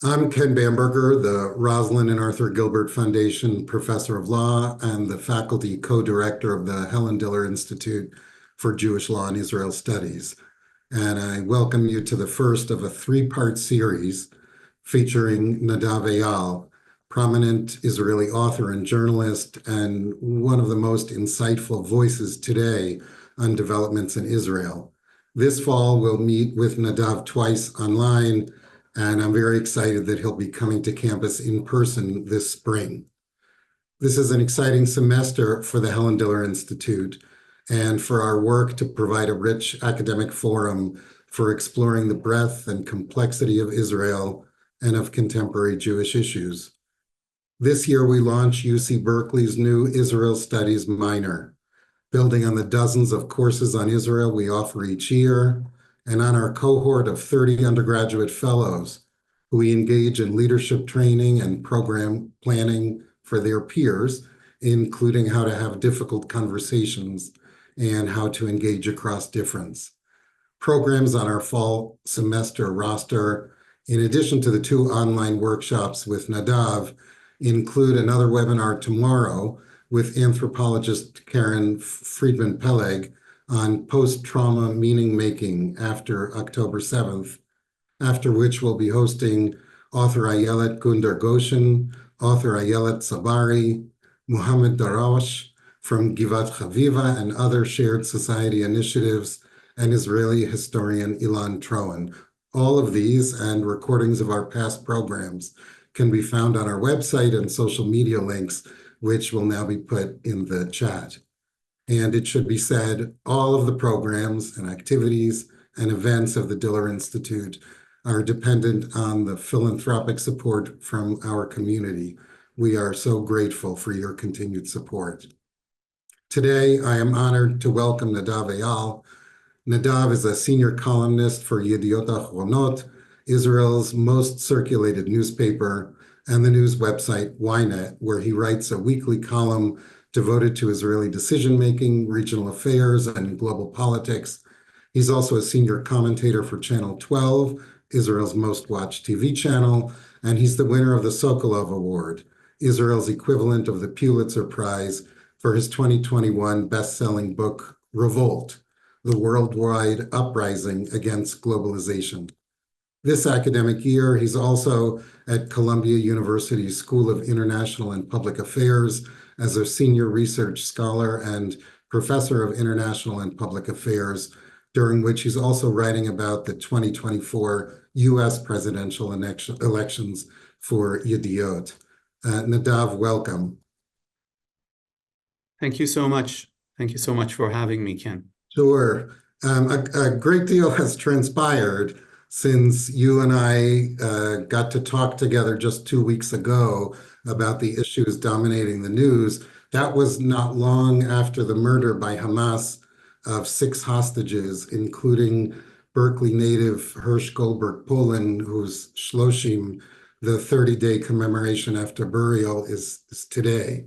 I'm Ken Bamberger, the Rosalinde and Arthur Gilbert Foundation Professor of Law and the faculty co-director of the Helen Diller Institute for Jewish Law and Israel Studies. And I welcome you to the first of a three-part series featuring Nadav Eyal, prominent Israeli author and journalist, and one of the most insightful voices today on developments in Israel. This fall, we'll meet with Nadav twice online, and I'm very excited that he'll be coming to campus in person this spring. This is an exciting semester for the Helen Diller Institute and for our work to provide a rich academic forum for exploring the breadth and complexity of Israel and of contemporary Jewish issues. This year, we launch UC Berkeley's new Israel Studies minor, building on the dozens of courses on Israel we offer each year, and on our cohort of 30 undergraduate fellows who we engage in leadership training and program planning for their peers, including how to have difficult conversations and how to engage across difference. Programs on our fall semester roster, in addition to the 2 online workshops with Nadav, include another webinar tomorrow with anthropologist Karen Friedman-Peleg on post-trauma meaning-making after October 7th, after which we'll be hosting author Ayelet Gundar-Goshen, author Ayelet Sabari, Muhammad Darash from Givat Chaviva and other shared society initiatives, and Israeli historian Ilan Troen. All of these and recordings of our past programs can be found on our website and social media links, which will now be put in the chat. And it should be said, all of the programs and activities and events of the Diller Institute are dependent on the philanthropic support from our community. We are so grateful for your continued support. Today, I am honored to welcome Nadav Eyal. Nadav is a senior columnist for Yediot Ahronot, Israel's most circulated newspaper, and the news website Ynet, where he writes a weekly column devoted to Israeli decision-making, regional affairs, and global politics. He's also a senior commentator for Channel 12, Israel's most-watched TV channel, and he's the winner of the Sokolov Award, Israel's equivalent of the Pulitzer Prize, for his 2021 best-selling book, Revolt, The Worldwide Uprising Against Globalization. This academic year, he's also at Columbia University's School of International and Public Affairs as a senior research scholar and professor of international and public affairs, during which he's also writing about the 2024 US presidential elections for Yediot. Nadav, welcome. Thank you so much. Thank you so much for having me, Ken. Sure. A great deal has transpired since you and I got to talk together just 2 weeks ago about the issues dominating the news. That was not long after the murder by Hamas of 6 hostages, including Berkeley native Hirsch Goldberg Poland, whose Shloshim, the 30-day commemoration after burial, is today.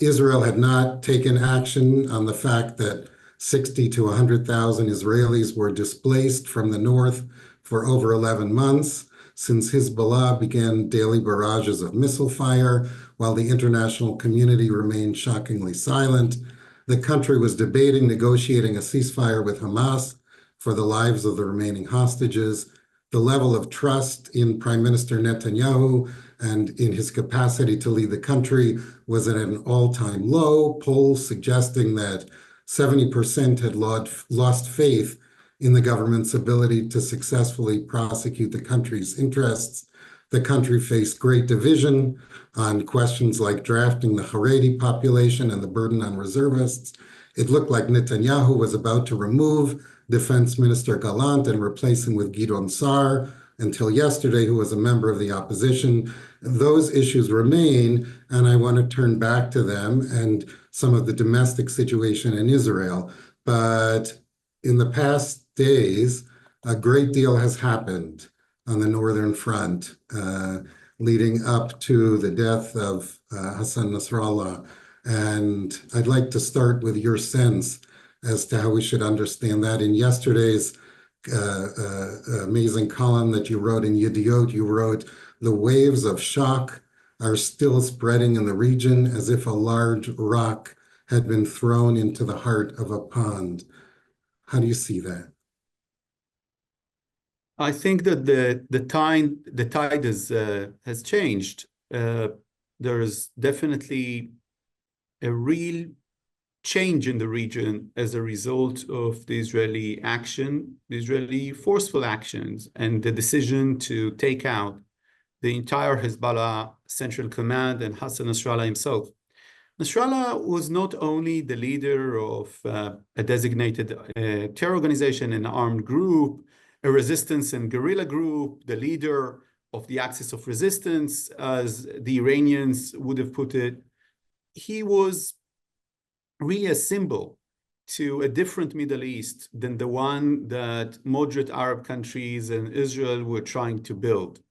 Israel had not taken action on the fact that 60 to 100,000 Israelis were displaced from the north for over 11 months since Hezbollah began daily barrages of missile fire, while the international community remained shockingly silent. The country was debating negotiating a ceasefire with Hamas for the lives of the remaining hostages. The level of trust in Prime Minister Netanyahu and in his capacity to lead the country was at an all-time low, polls suggesting that 70% had lost faith in the government's ability to successfully prosecute the country's interests. The country faced great division on questions like drafting the Haredi population and the burden on reservists. It looked like Netanyahu was about to remove Defense Minister Gallant and replace him with Gideon Sa'ar until yesterday, who was a member of the opposition. Those issues remain, and I want to turn back to them and some of the domestic situation in Israel. But in the past days, a great deal has happened on the Northern Front, leading up to the death of Hassan Nasrallah. And I'd like to start with your sense as to how we should understand that. In yesterday's amazing column that you wrote in Yediot. You wrote, "The waves of shock are still spreading in the region as if a large rock had been thrown into the heart of a pond." How do you see that? I think that the tide has changed. There is definitely a real change in the region as a result of the Israeli action, the Israeli forceful actions, and the decision to take out the entire Hezbollah Central Command and Hassan Nasrallah himself. Nasrallah was not only the leader of a designated terror organization, an armed group, a resistance and guerrilla group, the leader of the axis of resistance, as the Iranians would have put it. He was really a symbol to a different Middle East than the one that moderate Arab countries and Israel were trying to build.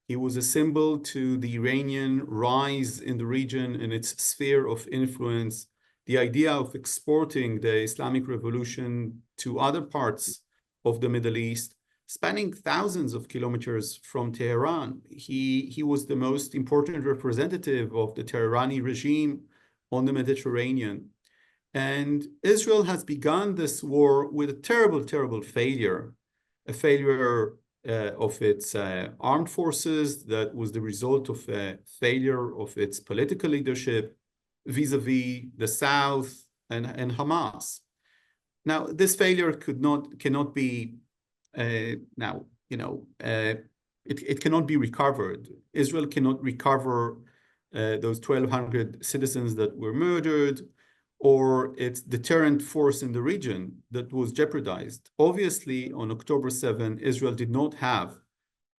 He was a symbol to the Iranian rise in the region and its sphere of influence, the idea of exporting the Islamic Revolution to other parts of the Middle East, spanning thousands of kilometers from Tehran. He was the most important representative of the Tehrani regime on the Mediterranean. And Israel has begun this war with a terrible, terrible failure, a failure of its armed forces that was the result of a failure of its political leadership vis-a-vis the South and Hamas. Now, this failure cannot be it cannot be recovered. Israel cannot recover those 1,200 citizens that were murdered, or its deterrent force in the region that was jeopardized. Obviously, on October 7, Israel did not have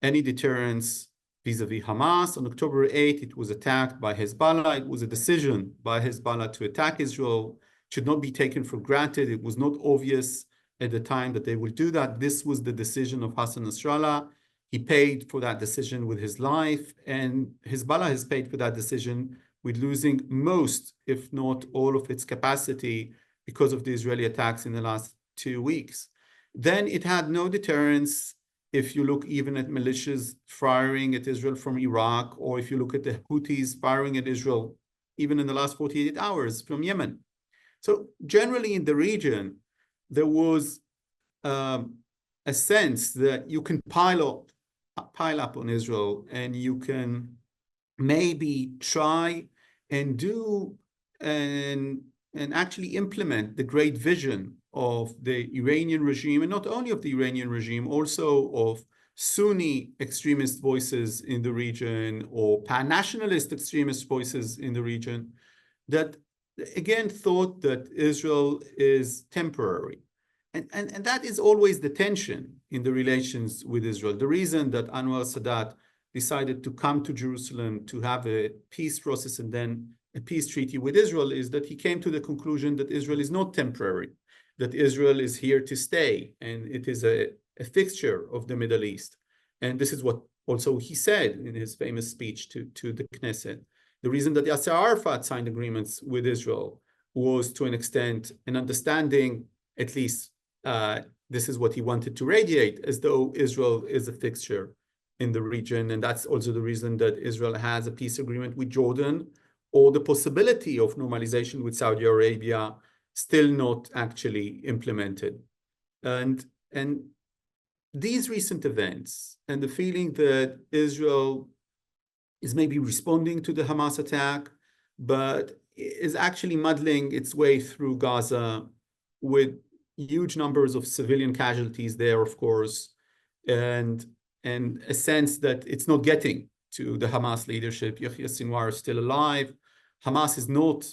any deterrence vis-a-vis Hamas. On October 8, it was attacked by Hezbollah. It was a decision by Hezbollah to attack Israel. It should not be taken for granted. It was not obvious at the time that they would do that. This was the decision of Hassan Nasrallah. He paid for that decision with his life, and Hezbollah has paid for that decision with losing most, if not all, of its capacity because of the Israeli attacks in the last 2 weeks. Then it had no deterrence. If you look even at militias firing at Israel from Iraq, or if you look at the Houthis firing at Israel, even in the last 48 hours from Yemen. So generally in the region, there was a sense that you can pile up on Israel, and you can maybe try and do and actually implement the great vision of the Iranian regime, and not only of the Iranian regime, also of Sunni extremist voices in the region, or pan-nationalist extremist voices in the region, that again thought that Israel is temporary. And that is always the tension in the relations with Israel. The reason that Anwar Sadat decided to come to Jerusalem to have a peace process and then a peace treaty with Israel is that he came to the conclusion that Israel is not temporary, that Israel is here to stay, and it is a fixture of the Middle East. And this is what also he said in his famous speech to the Knesset. The reason that Yasser Arafat signed agreements with Israel was, to an extent, an understanding, at least this is what he wanted to radiate, as though Israel is a fixture in the region. And that's also the reason that Israel has a peace agreement with Jordan, or the possibility of normalization with Saudi Arabia still not actually implemented. And these recent events and the feeling that Israel is maybe responding to the Hamas attack, but is actually muddling its way through Gaza with huge numbers of civilian casualties there, of course, and a sense that it's not getting to the Hamas leadership. Yahya Sinwar is still alive. Hamas is not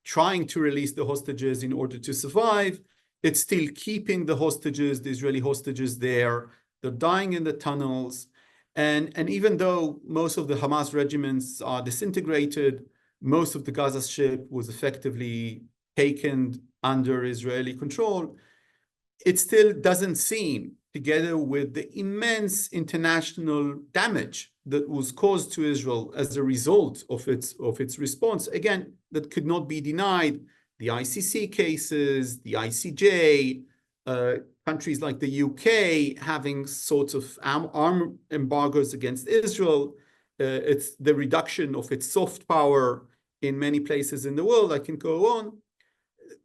trying to release the hostages in order to survive. It's still keeping the hostages, the Israeli hostages there. They're dying in the tunnels. And even though most of the Hamas regiments are disintegrated, most of the Gaza Strip was effectively taken under Israeli control, it still doesn't seem, together with the immense international damage that was caused to Israel as a result of its response, again, that could not be denied, the ICC cases, the ICJ, countries like the UK having sorts of arm embargoes against Israel. It's the reduction of its soft power in many places in the world. I can go on.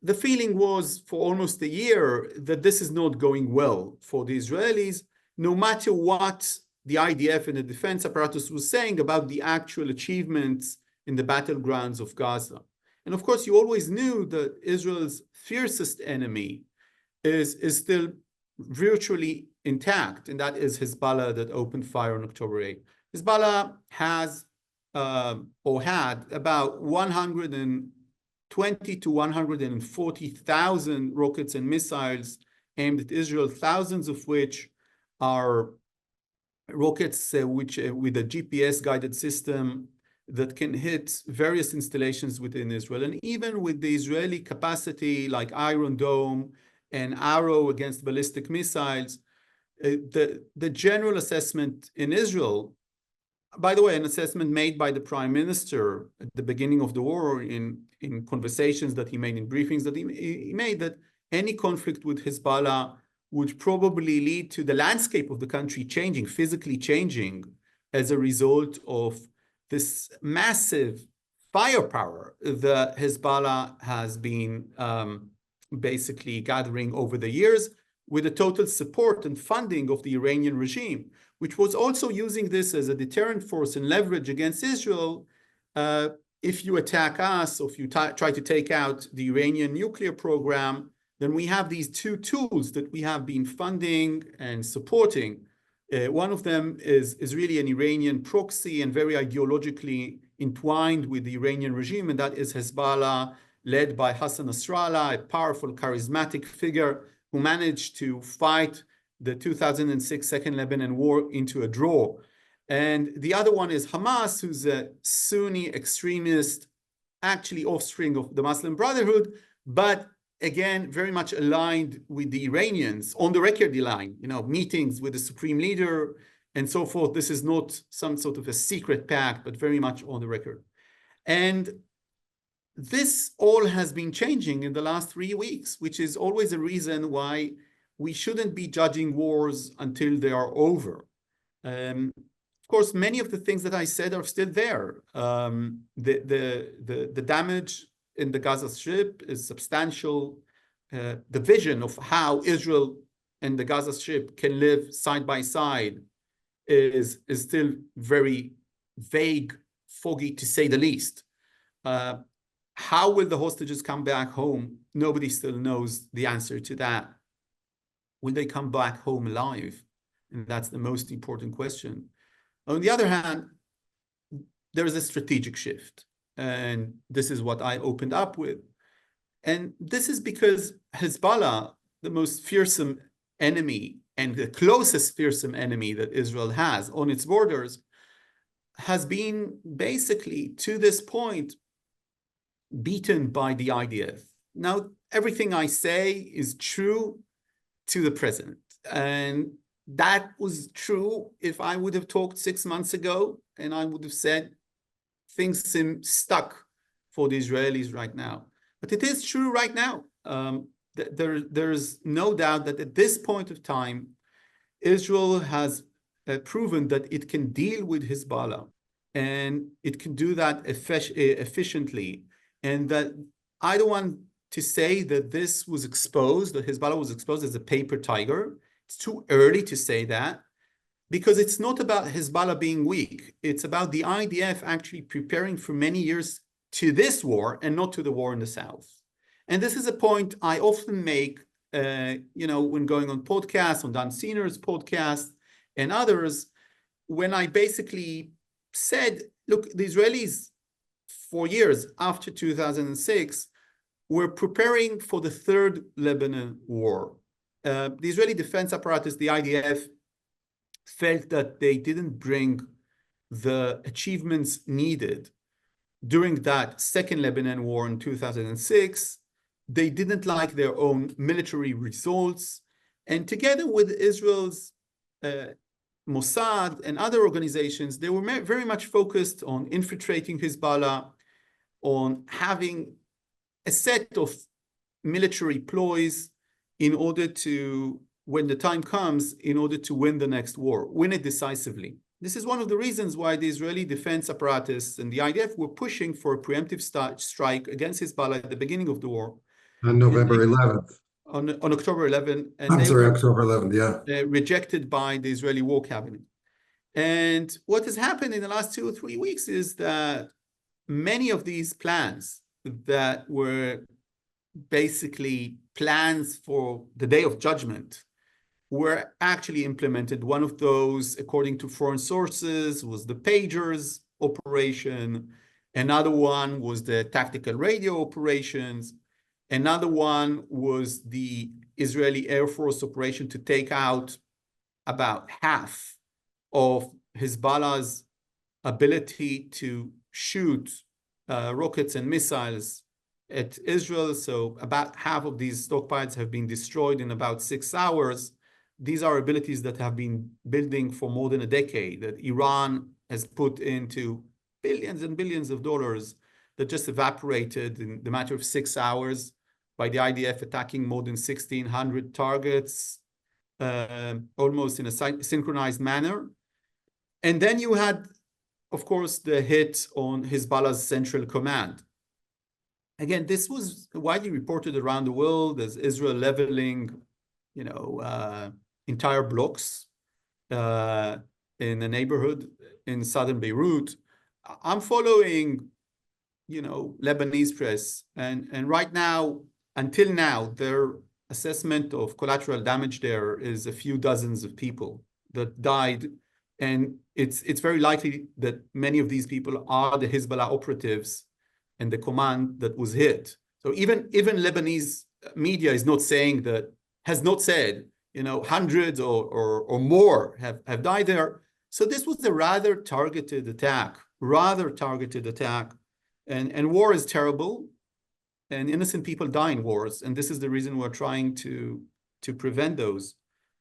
The feeling was for almost a year that this is not going well for the Israelis, no matter what the IDF and the defense apparatus was saying about the actual achievements in the battlegrounds of Gaza. And of course, you always knew that Israel's fiercest enemy is still virtually intact, and that is Hezbollah that opened fire on October 8th. Hezbollah has or had about 120 to 140,000 rockets and missiles aimed at Israel, thousands of which are rockets with a GPS-guided system that can hit various installations within Israel. And even with the Israeli capacity like Iron Dome and Arrow against ballistic missiles, the general assessment in Israel, by the way, an assessment made by the prime minister at the beginning of the war in conversations that he made, in briefings that he made, that any conflict with Hezbollah would probably lead to the landscape of the country changing, physically changing, as a result of this massive firepower that Hezbollah has been basically gathering over the years, with the total support and funding of the Iranian regime, which was also using this as a deterrent force and leverage against Israel. If you attack us, or if you try to take out the Iranian nuclear program, then we have these two tools that we have been funding and supporting. One of them is really an Iranian proxy and very ideologically entwined with the Iranian regime, and that is Hezbollah, led by Hassan Nasrallah, a powerful, charismatic figure who managed to fight the 2006 Second Lebanon War into a draw. And the other one is Hamas, who's a Sunni extremist, actually offspring of the Muslim Brotherhood, but again, very much aligned with the Iranians, on the record line, meetings with the supreme leader and so forth. This is not some sort of a secret pact, but very much on the record. And this all has been changing in the last 3 weeks, which is always a reason why we shouldn't be judging wars until they are over. Of course, many of the things that I said are still there. The damage in the Gaza Strip is substantial. The vision of how Israel and the Gaza Strip can live side by side is still very vague, foggy, to say the least. How will the hostages come back home? Nobody still knows the answer to that. Will they come back home alive? And that's the most important question. On the other hand, there is a strategic shift. And this is what I opened up with. And this is because Hezbollah, the most fearsome enemy and the closest fearsome enemy that Israel has on its borders, has been basically, to this point, beaten by the IDF. Now, everything I say is true to the present. And that was true if I would have talked 6 months ago, and I would have said, things seem stuck for the Israelis right now. But it is true right now. There's no doubt that at this point of time, Israel has proven that it can deal with Hezbollah, and it can do that efficiently. And that I don't want to say that this was exposed, that Hezbollah was exposed as a paper tiger. It's too early to say that, because it's not about Hezbollah being weak. It's about the IDF actually preparing for many years to this war and not to the war in the south. And this is a point I often make, when going on podcasts, on Dan Siener's podcast and others, when I basically said, look, the Israelis, for years after 2006, were preparing for the third Lebanon war. The Israeli defense apparatus, the IDF, felt that they didn't bring the achievements needed during that second Lebanon war in 2006. They didn't like their own military results. And together with Israel's Mossad and other organizations, they were very much focused on infiltrating Hezbollah, on having a set of military ploys in order to when the time comes in order to win the next war, win it decisively. This is one of the reasons why the Israeli defense apparatus and the IDF were pushing for a preemptive strike against Hezbollah at the beginning of the war. On November 11th. On October 11th. And I'm they sorry, were October 11th, yeah. Rejected by the Israeli War Cabinet. And what has happened in the last 2 or 3 weeks is that many of these plans that were basically plans for the Day of Judgment were actually implemented. One of those, according to foreign sources, was the pagers operation. Another one was the tactical radio operations. Another one was the Israeli Air Force operation to take out about half of Hezbollah's ability to shoot rockets and missiles at Israel. So about half of these stockpiles have been destroyed in about 6 hours. These are abilities that have been building for more than a decade, that Iran has put into billions and billions of dollars that just evaporated in the matter of 6 hours by the IDF attacking more than 1,600 targets, almost in a synchronized manner. And then you had, of course, the hit on Hezbollah's central command. Again, this was widely reported around the world as Israel leveling, entire blocks in a neighborhood in southern Beirut. I'm following, Lebanese press, and right now, until now, their assessment of collateral damage there is a few dozens of people that died. And it's very likely that many of these people are the Hezbollah operatives and the command that was hit. So even Lebanese media is not saying that, has not said, hundreds or more have died there. So this was a rather targeted attack. And war is terrible, and innocent people die in wars. And this is the reason we're trying to prevent those.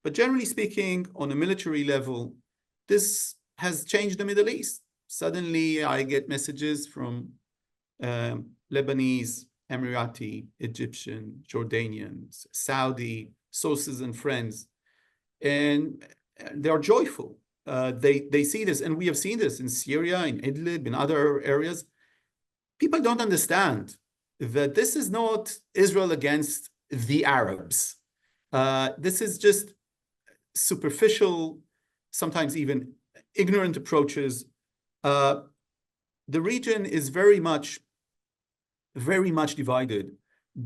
But generally speaking, on a military level, this has changed the Middle East. Suddenly, I get messages from Lebanese, Emirati, Egyptian, Jordanians, Saudi sources and friends, and they are joyful. They see this, and we have seen this in Syria, in Idlib, in other areas. People don't understand that this is not Israel against the Arabs. This is just superficial, sometimes even ignorant approaches. The region is very much divided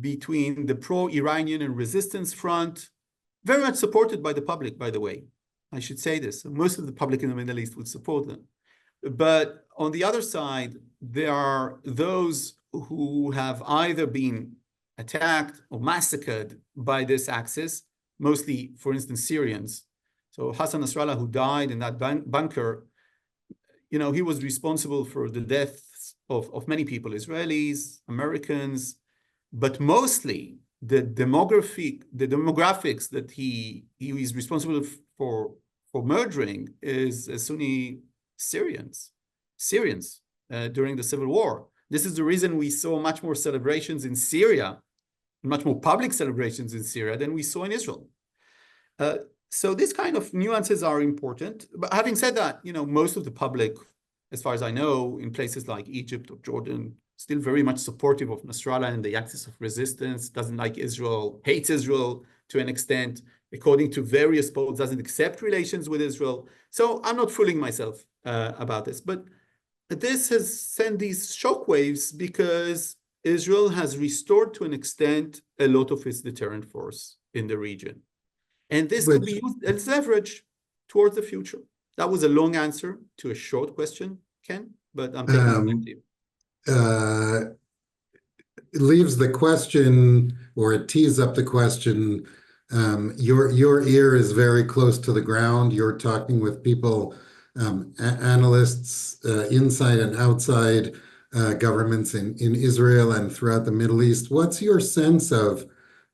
between the pro-Iranian and resistance front, very much supported by the public, by the way. I should say this. Most of the public in the Middle East would support them. But on the other side, there are those who have either been attacked or massacred by this axis, mostly, for instance, Syrians. So Hassan Nasrallah, who died in that bunker, he was responsible for the deaths of many people, Israelis, Americans, but mostly the demographics that he is responsible for murdering is Sunni Syrians during the civil war. This is the reason we saw much more celebrations in Syria, much more public celebrations in Syria than we saw in Israel. So these kind of nuances are important. But having said that, most of the public, as far as I know, in places like Egypt or Jordan, still very much supportive of Nasrallah and the axis of resistance, doesn't like Israel, hates Israel to an extent, according to various polls, doesn't accept relations with Israel. So I'm not fooling myself about this. But this has sent these shockwaves because Israel has restored to an extent a lot of its deterrent force in the region. And this could be used as leverage towards the future. That was a long answer to a short question, Ken, but I'm taking it to it leaves the question, or it tees up the question. Your ear is very close to the ground. You're talking with people, analysts inside and outside governments in Israel and throughout the Middle East. What's your sense of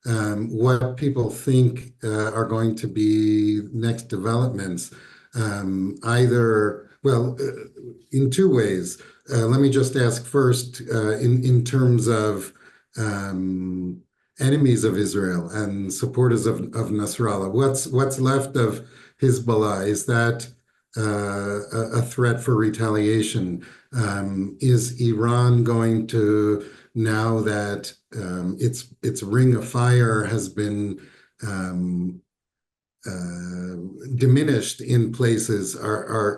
what people think are going to be next developments? In two ways. Let me just ask first, in terms of enemies of Israel and supporters of Nasrallah? What's left of Hezbollah? Is that a threat for retaliation? Is Iran going to, now that its ring of fire has been diminished in places,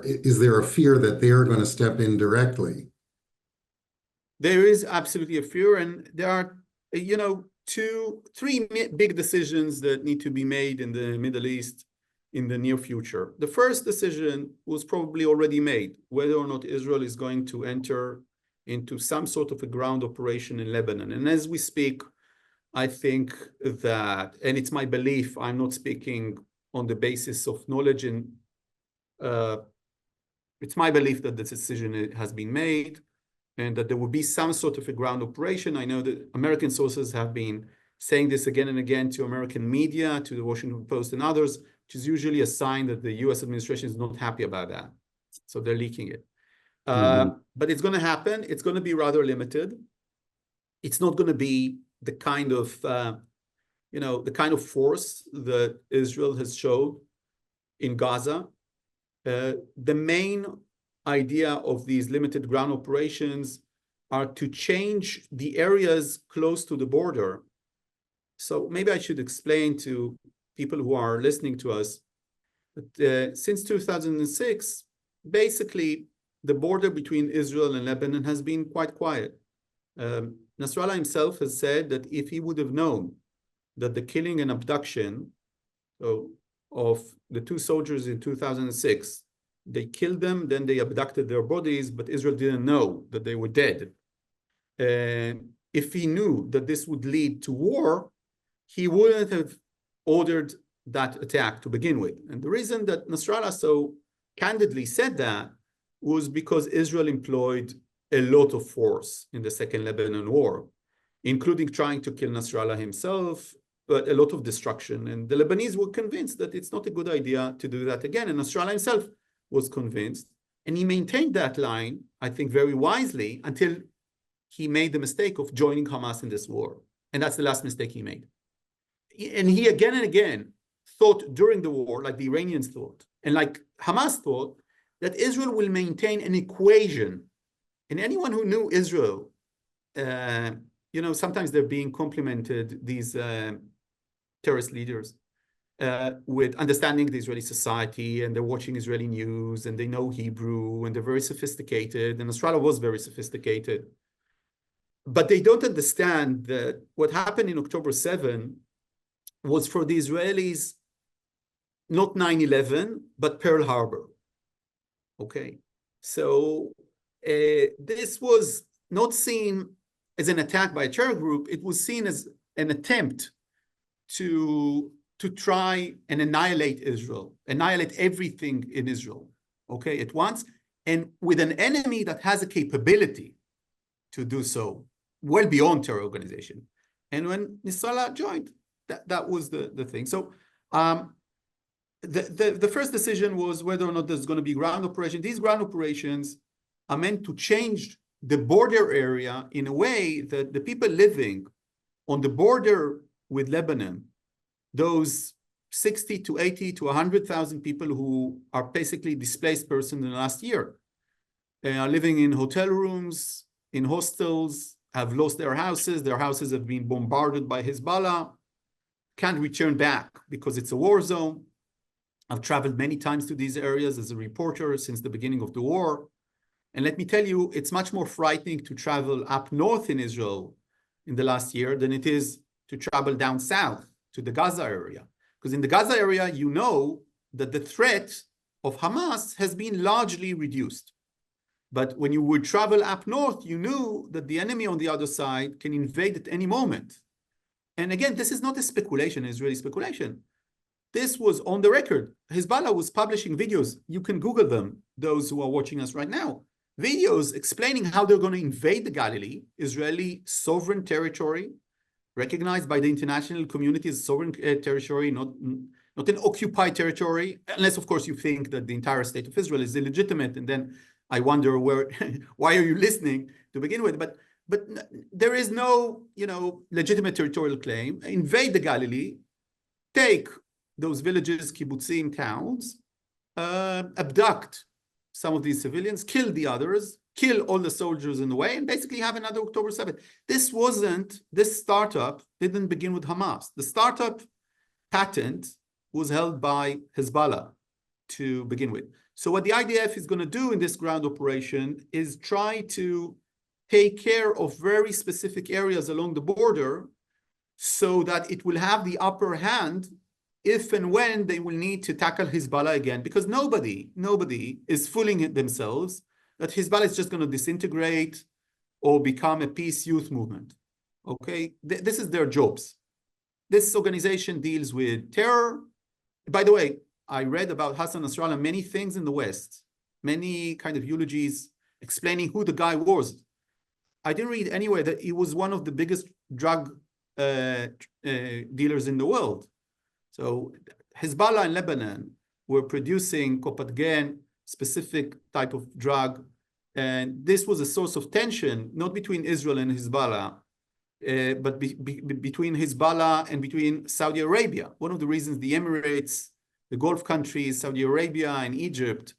is there a fear that they are going to step in directly? There is absolutely a fear, and there are, three big decisions that need to be made in the Middle East in the near future. The first decision was probably already made, whether or not Israel is going to enter into some sort of a ground operation in Lebanon. And as we speak, I think that, and it's my belief, I'm not speaking on the basis of knowledge, and it's my belief that the decision has been made and that there will be some sort of a ground operation. I know that American sources have been saying this again and again to American media, to the Washington Post and others, which is usually a sign that the US administration is not happy about that. So they're leaking it. But it's going to happen. It's going to be rather limited. It's not going to be the kind of, the kind of force that Israel has showed in Gaza. The main idea of these limited ground operations are to change the areas close to the border. So maybe I should explain to people who are listening to us that since 2006, basically the border between Israel and Lebanon has been quite quiet. Nasrallah himself has said that if he would have known that the killing and abduction of the two soldiers in 2006, they killed them, then they abducted their bodies, but Israel didn't know that they were dead. And if he knew that this would lead to war, he wouldn't have ordered that attack to begin with. And the reason that Nasrallah so candidly said that was because Israel employed a lot of force in the Second Lebanon War, including trying to kill Nasrallah himself, but a lot of destruction. And the Lebanese were convinced that it's not a good idea to do that again. And Nasrallah himself was convinced. And he maintained that line, I think, very wisely until he made the mistake of joining Hamas in this war. And that's the last mistake he made. And he again and again thought during the war, like the Iranians thought, and like Hamas thought, that Israel will maintain an equation. And anyone who knew Israel, sometimes they're being complimented, these terrorist leaders, with understanding the Israeli society, and they're watching Israeli news, and they know Hebrew, and they're very sophisticated, and Nasrallah was very sophisticated. But they don't understand that what happened in October 7 was for the Israelis, not 9/11, but Pearl Harbor. Okay, so this was not seen as an attack by a terror group. It was seen as an attempt to try and annihilate Israel, annihilate everything in Israel, okay, at once, and with an enemy that has a capability to do so, well beyond terror organization. And when Nasrallah joined, that was the thing. So the first decision was whether or not there's going to be ground operation. These ground operations are meant to change the border area in a way that the people living on the border with Lebanon, those 60 to 80 to 100,000 people who are basically displaced persons in the last year, are living in hotel rooms, in hostels, have lost their houses have been bombarded by Hezbollah, can't return back because it's a war zone. I've traveled many times to these areas as a reporter since the beginning of the war. And let me tell you, it's much more frightening to travel up north in Israel in the last year than it is to travel down south to the Gaza area. Because in the Gaza area, you know that the threat of Hamas has been largely reduced. But when you would travel up north, you knew that the enemy on the other side can invade at any moment. And again, this is not a speculation, Israeli speculation. This was on the record. Hezbollah was publishing videos. You can Google them, those who are watching us right now. Videos explaining how they're going to invade the Galilee, Israeli sovereign territory, recognized by the international community as sovereign territory, not an occupied territory, unless, of course, you think that the entire state of Israel is illegitimate. And then I wonder why are you listening to begin with? But but there is no, legitimate territorial claim. Invade the Galilee, take those villages, kibbutzim, towns, abduct some of these civilians, kill the others, kill all the soldiers in the way, and basically have another October 7th. This startup didn't begin with Hamas. The startup patent was held by Hezbollah to begin with. So what the IDF is going to do in this ground operation is try to take care of very specific areas along the border so that it will have the upper hand if and when they will need to tackle Hezbollah again, because nobody is fooling themselves that Hezbollah is just going to disintegrate or become a peace youth movement. Okay, this is their jobs. This organization deals with terror. By the way, I read about Hassan Nasrallah many things in the West, many kind of eulogies explaining who the guy was. I didn't read anywhere that he was one of the biggest drug dealers in the world. So Hezbollah in Lebanon were producing Kopatgen, specific type of drug, and this was a source of tension, not between Israel and Hezbollah, but between Hezbollah and between Saudi Arabia. One of the reasons the Emirates, the Gulf countries, Saudi Arabia and Egypt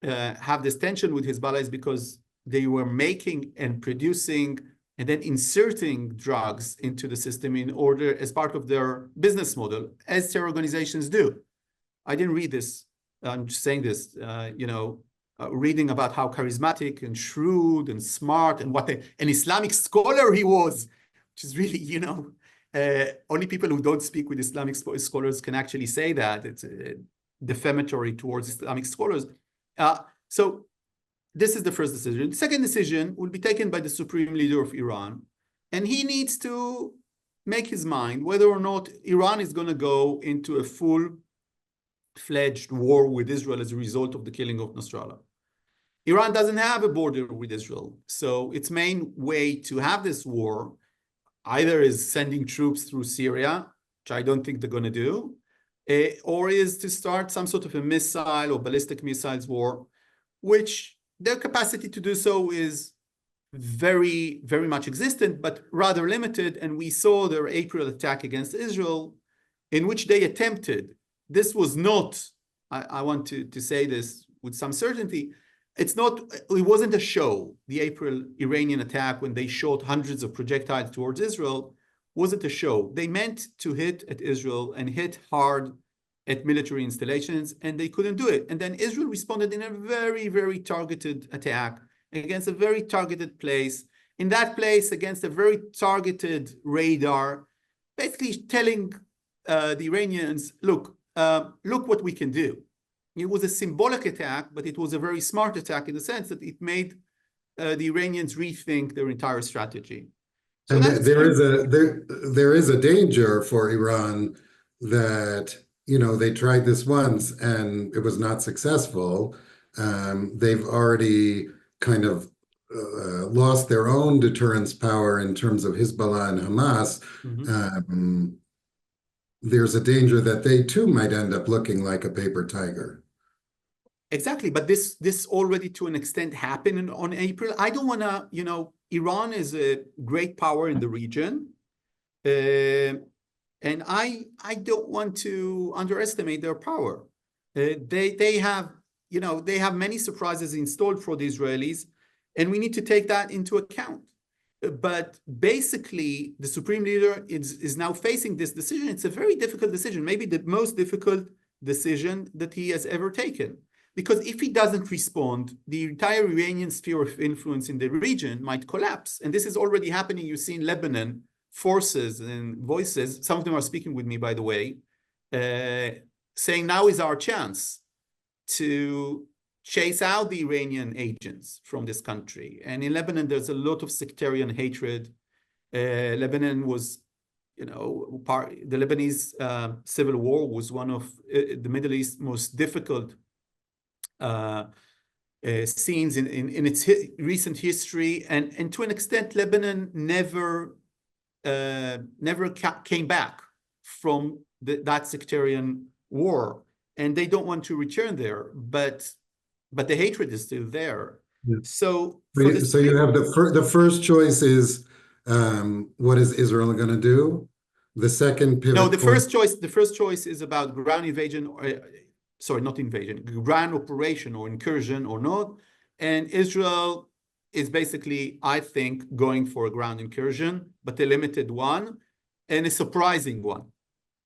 have this tension with Hezbollah is because they were making and producing and then inserting drugs into the system in order as part of their business model, as terror organizations do. I didn't read this. I'm just saying this, reading about how charismatic and shrewd and smart and what an Islamic scholar he was, which is really, only people who don't speak with Islamic scholars can actually say that. It's defamatory towards Islamic scholars. So this is the first decision. The second decision will be taken by the supreme leader of Iran, and he needs to make his mind whether or not Iran is going to go into a full-fledged war with Israel as a result of the killing of Nasrallah. Iran doesn't have a border with Israel, so its main way to have this war either is sending troops through Syria, which I don't think they're going to do, or is to start some sort of a missile or ballistic missiles war, which their capacity to do so is very, very much existent, but rather limited. And we saw their April attack against Israel, in which they attempted. This was not, I want to say this with some certainty, it wasn't a show. The April Iranian attack, when they shot hundreds of projectiles towards Israel, wasn't a show. They meant to hit at Israel and hit hard at military installations, and they couldn't do it. And then Israel responded in a very, very targeted attack against a very targeted place. In that place, against a very targeted radar, basically telling the Iranians, look what we can do. It was a symbolic attack, but it was a very smart attack in the sense that it made the Iranians rethink their entire strategy. So and there is a danger for Iran that they tried this once and it was not successful. They've already kind of lost their own deterrence power in terms of Hezbollah and Hamas. Mm-hmm. There's a danger that they too might end up looking like a paper tiger. Exactly, but this already to an extent happened on April. I don't want to, Iran is a great power in the region. And I don't want to underestimate their power. They have many surprises installed for the Israelis, and we need to take that into account. But basically, the supreme leader is now facing this decision. It's a very difficult decision, maybe the most difficult decision that he has ever taken. Because if he doesn't respond, the entire Iranian sphere of influence in the region might collapse. And this is already happening. You see in Lebanon, forces and voices, some of them are speaking with me, by the way, saying now is our chance to chase out the Iranian agents from this country. And in Lebanon, there's a lot of sectarian hatred. Lebanon was, the Lebanese civil war was one of the Middle East's most difficult scenes in its recent history. And to an extent, Lebanon never came back from that sectarian war, and they don't want to return there. But the hatred is still there. Yeah. So for the So you have the first choice is what is Israel going to do? The second pivot no, point. the first choice is about ground invasion, or, sorry, not invasion, ground operation or incursion or not. And Israel is basically, I think, going for a ground incursion, but a limited one and a surprising one.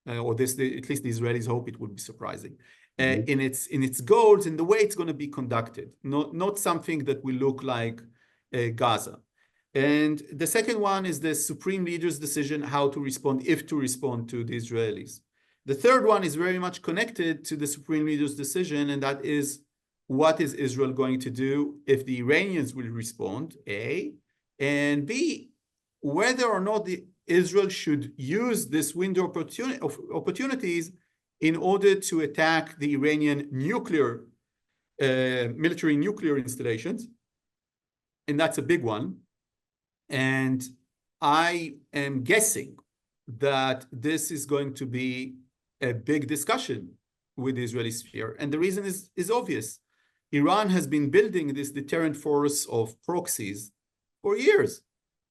Or this, at least the Israelis hope it will be surprising in its goals, in the way it's going to be conducted, not something that will look like Gaza. And the second one is the supreme leader's decision how to respond, if to respond to the Israelis. The third one is very much connected to the supreme leader's decision, and that is, what is Israel going to do if the Iranians will respond, A, and B, whether or not Israel should use this window of opportunities in order to attack the Iranian military nuclear installations. And that's a big one. And I am guessing that this is going to be a big discussion with the Israeli sphere. And the reason is obvious. Iran has been building this deterrent force of proxies for years.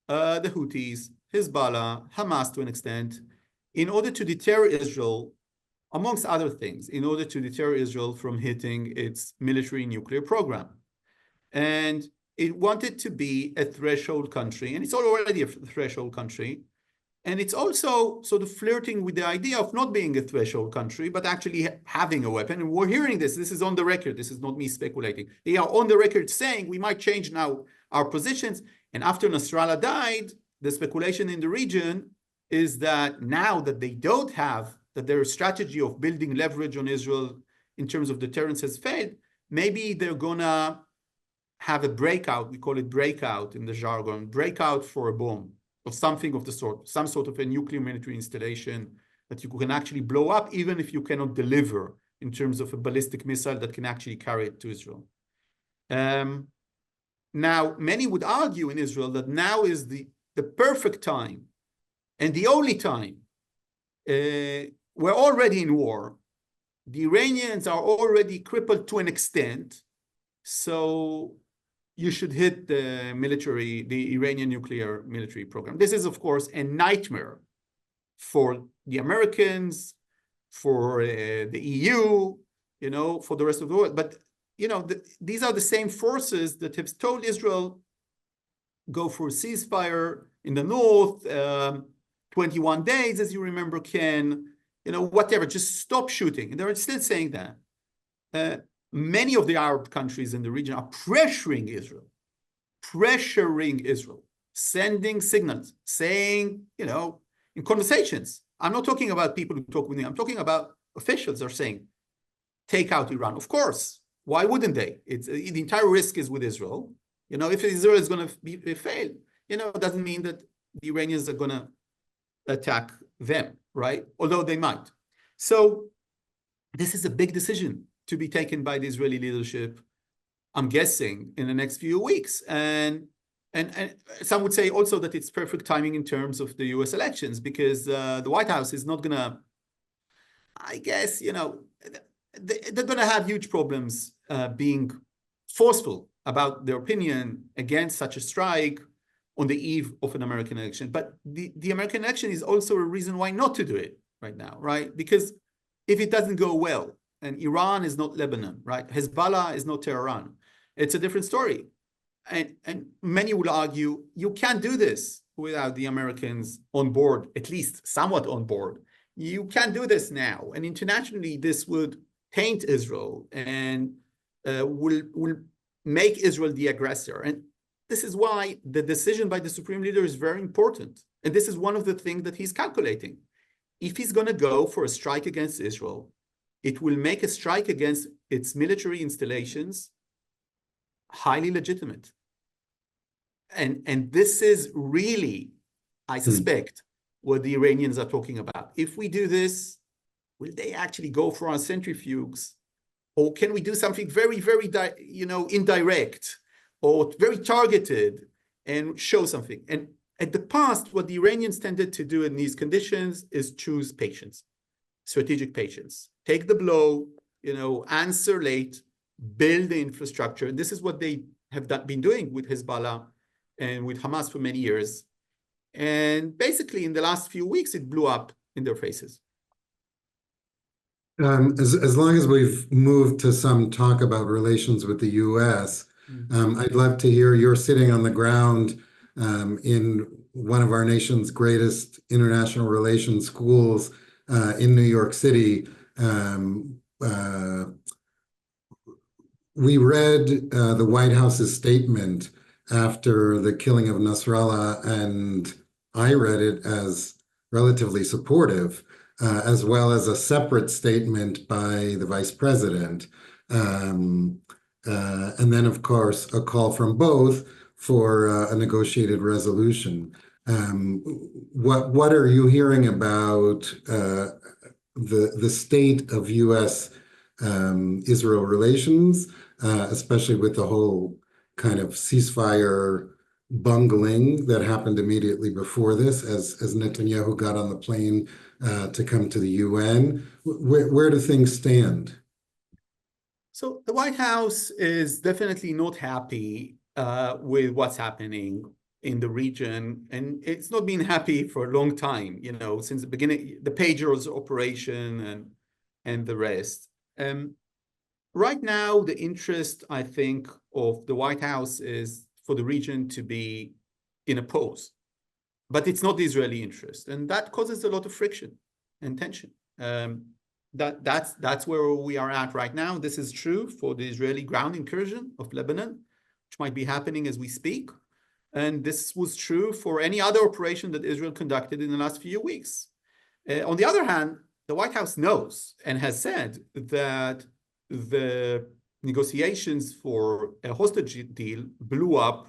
The Houthis, Hezbollah, Hamas to an extent, in order to deter Israel, amongst other things, in order to deter Israel from hitting its military nuclear program. And it wanted to be a threshold country, and it's already a threshold country. And it's also sort of flirting with the idea of not being a threshold country, but actually having a weapon. And we're hearing this. This is on the record. This is not me speculating. They are on the record saying we might change now our positions. And after Nasrallah died, the speculation in the region is that now that they don't have, that their strategy of building leverage on Israel in terms of deterrence has failed, maybe they're gonna have a breakout. We call it breakout in the jargon, breakout for a bomb or something of the sort, some sort of a nuclear military installation that you can actually blow up, even if you cannot deliver in terms of a ballistic missile that can actually carry it to Israel. Now, many would argue in Israel that now is the perfect time and the only time. We're already in war. The Iranians are already crippled to an extent. So you should hit the Iranian nuclear military program. This is, of course, a nightmare for the Americans, for the EU, for the rest of the world. But, these are the same forces that have told Israel, go for a ceasefire in the north, 21 days, as you remember, Ken, whatever, just stop shooting. And they're still saying that. Many of the Arab countries in the region are pressuring Israel, sending signals, saying, in conversations. I'm not talking about people who talk with me. I'm talking about officials are saying, take out Iran. Of course. Why wouldn't they? The entire risk is with Israel. If Israel is going to fail, it doesn't mean that the Iranians are going to attack them, right? Although they might. So this is a big decision to be taken by the Israeli leadership, I'm guessing, in the next few weeks. And some would say also that it's perfect timing in terms of the US elections, because the White House is not going to, I guess, they're going to have huge problems being forceful about their opinion against such a strike on the eve of an American election. But the American election is also a reason why not to do it right now, right? Because if it doesn't go well, and Iran is not Lebanon, right? Hezbollah is not Tehran. It's a different story. And many will argue, you can't do this without the Americans on board, at least somewhat on board. You can't do this now. And internationally, this would taint Israel and will make Israel the aggressor. And this is why the decision by the Supreme Leader is very important. And this is one of the things that he's calculating. If he's going to go for a strike against Israel, it will make a strike against its military installations highly legitimate. And this is really, I suspect, what the Iranians are talking about. If we do this, will they actually go for our centrifuges? Or can we do something very, very, indirect or very targeted and show something? And at the past, what the Iranians tended to do in these conditions is choose patience, strategic patience. Take the blow, answer late, build the infrastructure. And this is what they have been doing with Hezbollah and with Hamas for many years. And basically, in the last few weeks, it blew up in their faces. As long as we've moved to some talk about relations with the U.S., I'd love to hear you're sitting on the ground in one of our nation's greatest international relations schools in New York City. We read the White House's statement after the killing of Nasrallah, and I read it as relatively supportive, as well as a separate statement by the vice president. And then, of course, a call from both for a negotiated resolution. What are you hearing about the state of U.S. Israel relations, especially with the whole kind of ceasefire bungling that happened immediately before this, as Netanyahu got on the plane to come to the UN? Where do things stand? So the White House is definitely not happy with what's happening in the region, and it's not been happy for a long time, since the beginning, the pagers operation and the rest. Right now, the interest, I think, of the White House is for the region to be in a pause, but it's not the Israeli interest, and that causes a lot of friction and tension. That's where we are at right now. This is true for the Israeli ground incursion of Lebanon, which might be happening as we speak. And this was true for any other operation that Israel conducted in the last few weeks. On the other hand, the White House knows and has said that the negotiations for a hostage deal blew up,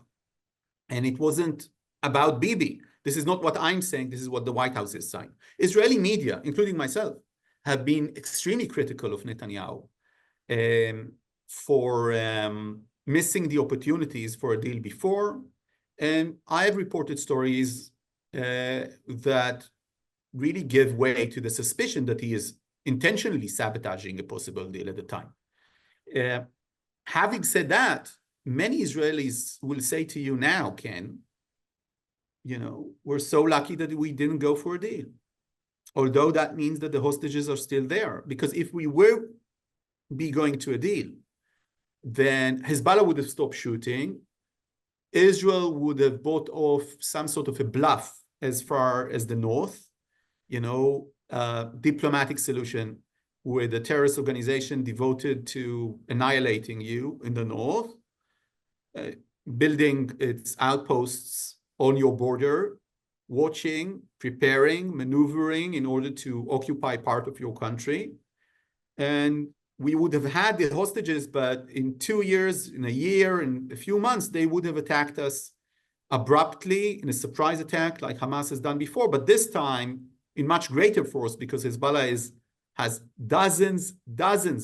and it wasn't about Bibi. This is not what I'm saying. This is what the White House is saying. Israeli media, including myself, have been extremely critical of Netanyahu for missing the opportunities for a deal before. And I have reported stories that really give way to the suspicion that he is intentionally sabotaging a possible deal at the time. Having said that, many Israelis will say to you now, Ken, we're so lucky that we didn't go for a deal. Although that means that the hostages are still there. Because if we were going to a deal, then Hezbollah would have stopped shooting. Israel would have bought off some sort of a bluff as far as the north, diplomatic solution with a terrorist organization devoted to annihilating you in the north, building its outposts on your border, watching, preparing, maneuvering in order to occupy part of your country. And we would have had the hostages, but in 2 years, in a year, in a few months, they would have attacked us abruptly in a surprise attack like Hamas has done before, but this time in much greater force, because Hezbollah has dozens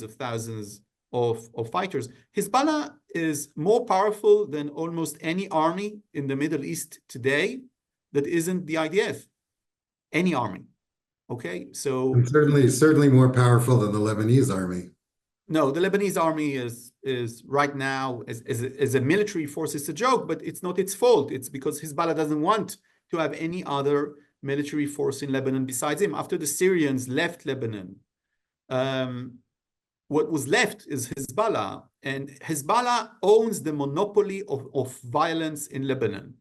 of thousands of fighters. Hezbollah is more powerful than almost any army in the Middle East today that isn't the IDF. Any army. Okay, so and certainly more powerful than the Lebanese army. No, the Lebanese army is right now as a military force. It's a joke, but it's not its fault. It's because Hezbollah doesn't want to have any other military force in Lebanon besides him. After the Syrians left Lebanon, what was left is Hezbollah, and Hezbollah owns the monopoly of violence in Lebanon.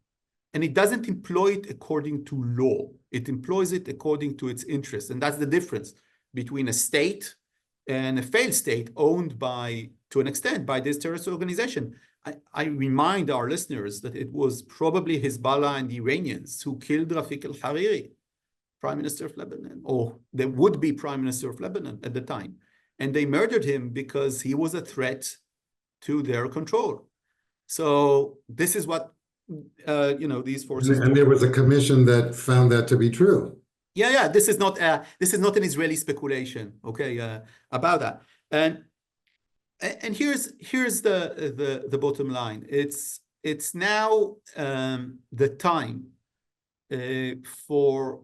And it doesn't employ it according to law. It employs it according to its interests. And that's the difference between a state and a failed state owned to an extent, by this terrorist organization. I remind our listeners that it was probably Hezbollah and the Iranians who killed Rafiq al-Hariri, Prime Minister of Lebanon, or the would-be Prime Minister of Lebanon at the time. And they murdered him because he was a threat to their control. So this is what these forces. And there was a commission that found that to be true. Yeah. This is not an Israeli speculation, okay, about that. And here's the bottom line. It's now the time for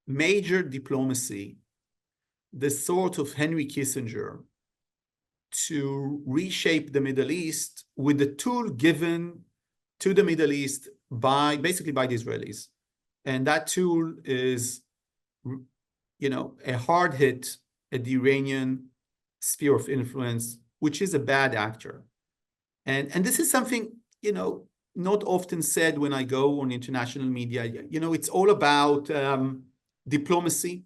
major diplomacy, the sort of Henry Kissinger, to reshape the Middle East with the tool given to the Middle East basically by the Israelis. And that tool is, a hard hit at the Iranian sphere of influence, which is a bad actor. And this is something, not often said when I go on international media. It's all about diplomacy,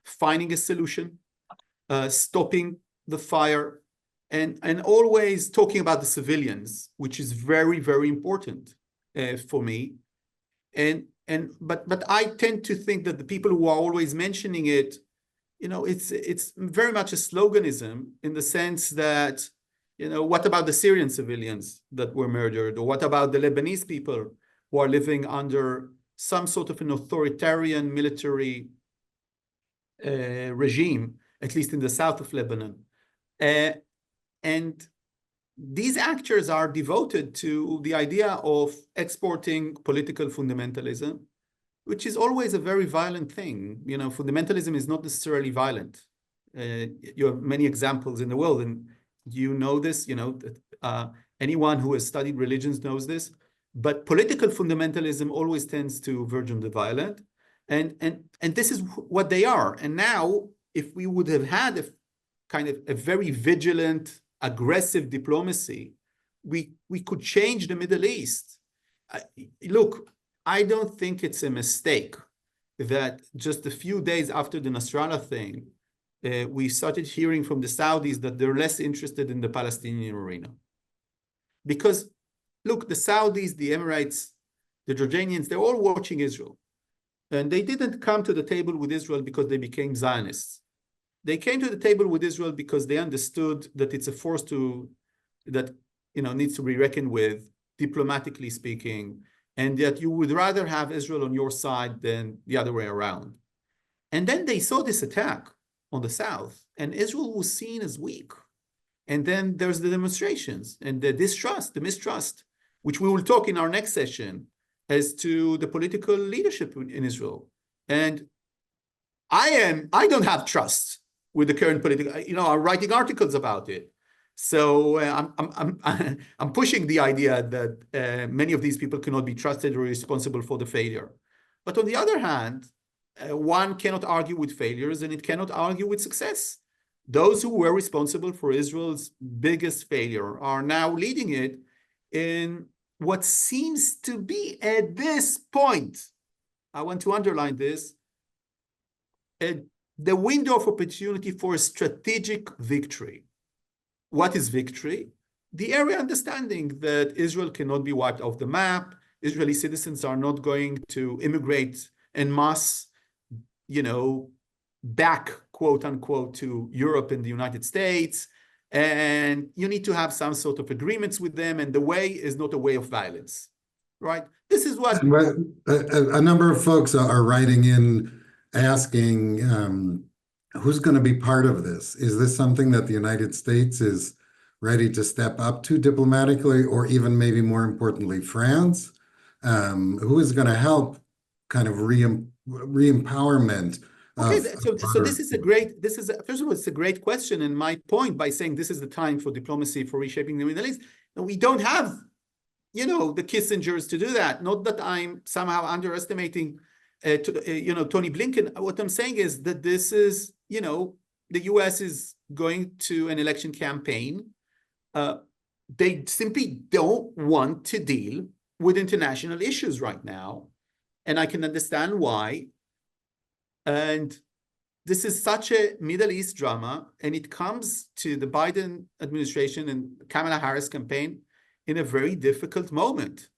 finding a solution, stopping the fire, and always talking about the civilians, which is very, very important for me. But I tend to think that the people who are always mentioning it, it's very much a sloganism, in the sense that, what about the Syrian civilians that were murdered? Or what about the Lebanese people who are living under some sort of an authoritarian military regime, at least in the south of Lebanon? And these actors are devoted to the idea of exporting political fundamentalism, which is always a very violent thing. Fundamentalism is not necessarily violent. You have many examples in the world, and this, anyone who has studied religions knows this. But political fundamentalism always tends to verge on the violent, and this is what they are. And now, if we would have had a kind of a very vigilant, aggressive diplomacy, we could change the Middle East. Look, I don't think it's a mistake that just a few days after the Nasrallah thing, we started hearing from the Saudis that they're less interested in the Palestinian arena. Because, look, the Saudis, the Emirates, the Jordanians, they're all watching Israel. And they didn't come to the table with Israel because they became Zionists. They came to the table with Israel because they understood that it's a force that needs to be reckoned with, diplomatically speaking, and that you would rather have Israel on your side than the other way around. And then they saw this attack on the south, and Israel was seen as weak. And then there's the demonstrations and the distrust, the mistrust, which we will talk in our next session as to the political leadership in Israel. And I don't have trust with the current political, I'm writing articles about it. So I'm pushing the idea that many of these people cannot be trusted or responsible for the failure. But on the other hand, one cannot argue with failures, and it cannot argue with success. Those who were responsible for Israel's biggest failure are now leading it in what seems to be, at this point, I want to underline this, the window of opportunity for a strategic victory. What is victory? The area understanding that Israel cannot be wiped off the map. Israeli citizens are not going to immigrate en masse, back, quote unquote, to Europe and the United States. And you need to have some sort of agreements with them. And the way is not a way of violence, right? This is what... A number of folks are writing in asking, who's going to be part of this? Is this something that the United States is ready to step up to diplomatically, or even maybe more importantly, France? Who is going to help kind of re-empowerment? Okay, so this is first of all, it's a great question. And my point by saying this is the time for diplomacy, for reshaping the Middle East, we don't have, the Kissingers to do that. Not that I'm somehow underestimating Tony Blinken. What I'm saying is that this is, the US is going to an election campaign. They simply don't want to deal with international issues right now. And I can understand why. And this is such a Middle East drama, and it comes to the Biden administration and Kamala Harris campaign in a very difficult moment.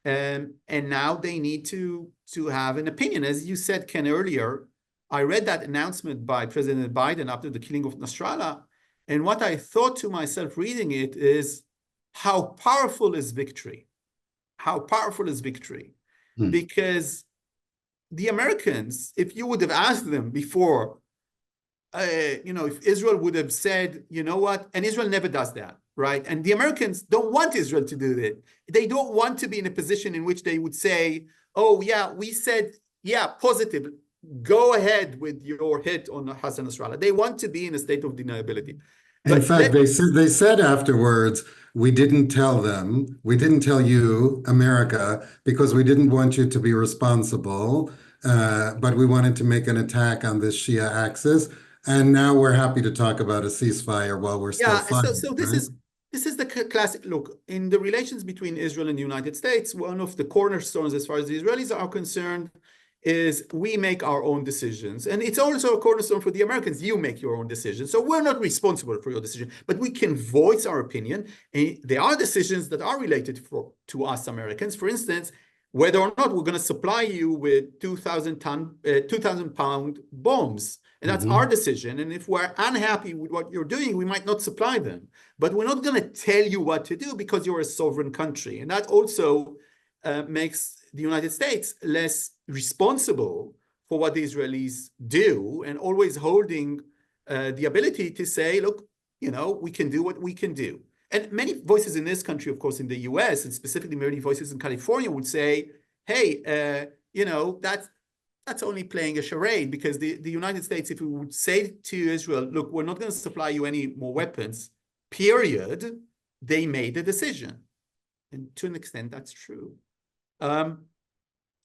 And now they need to have an opinion. As you said, Ken, earlier, I read that announcement by President Biden after the killing of Nasrallah. And what I thought to myself reading it is, how powerful is victory? How powerful is victory? Because the Americans, if you would have asked them before, if Israel would have said, you know what, and Israel never does that, right? And the Americans don't want Israel to do that. They don't want to be in a position in which they would say, oh, yeah, we said, yeah, positive, go ahead with your hit on Hassan Nasrallah. They want to be in a state of deniability. In But fact, they said afterwards, we didn't tell them, we didn't tell you, America, because we didn't want you to be responsible, but we wanted to make an attack on this Shia axis. And now we're happy to talk about a ceasefire while we're still yeah, fighting, so right? this is the classic look in the relations between Israel and the United States. One of the cornerstones, as far as the Israelis are concerned, is we make our own decisions. And it's also a cornerstone for the Americans. You make your own decisions. So we're not responsible for your decision, but we can voice our opinion. And there are decisions that are related to us Americans. For instance, whether or not we're going to supply you with 2,000-pound bombs. And that's our decision. And if we're unhappy with what you're doing, we might not supply them. But we're not going to tell you what to do because you're a sovereign country. And that also makes the United States less responsible for what the Israelis do, and always holding the ability to say, look, we can do what we can do. And many voices in this country, of course, in the US, and specifically many voices in California would say, hey, that's only playing a charade, because the United States, if we would say to Israel, look, we're not going to supply you any more weapons, period, they made a decision. And to an extent, that's true.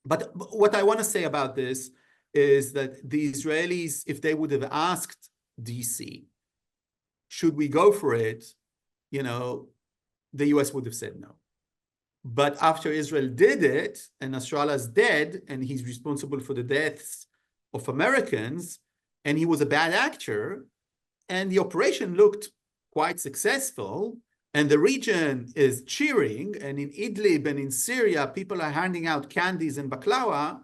But what I want to say about this is that the Israelis, if they would have asked DC, should we go for it, the US would have said no. But after Israel did it, and Nasrallah's dead, and he's responsible for the deaths of Americans, and he was a bad actor, and the operation looked quite successful, and the region is cheering, and in Idlib and in Syria, people are handing out candies and baklava,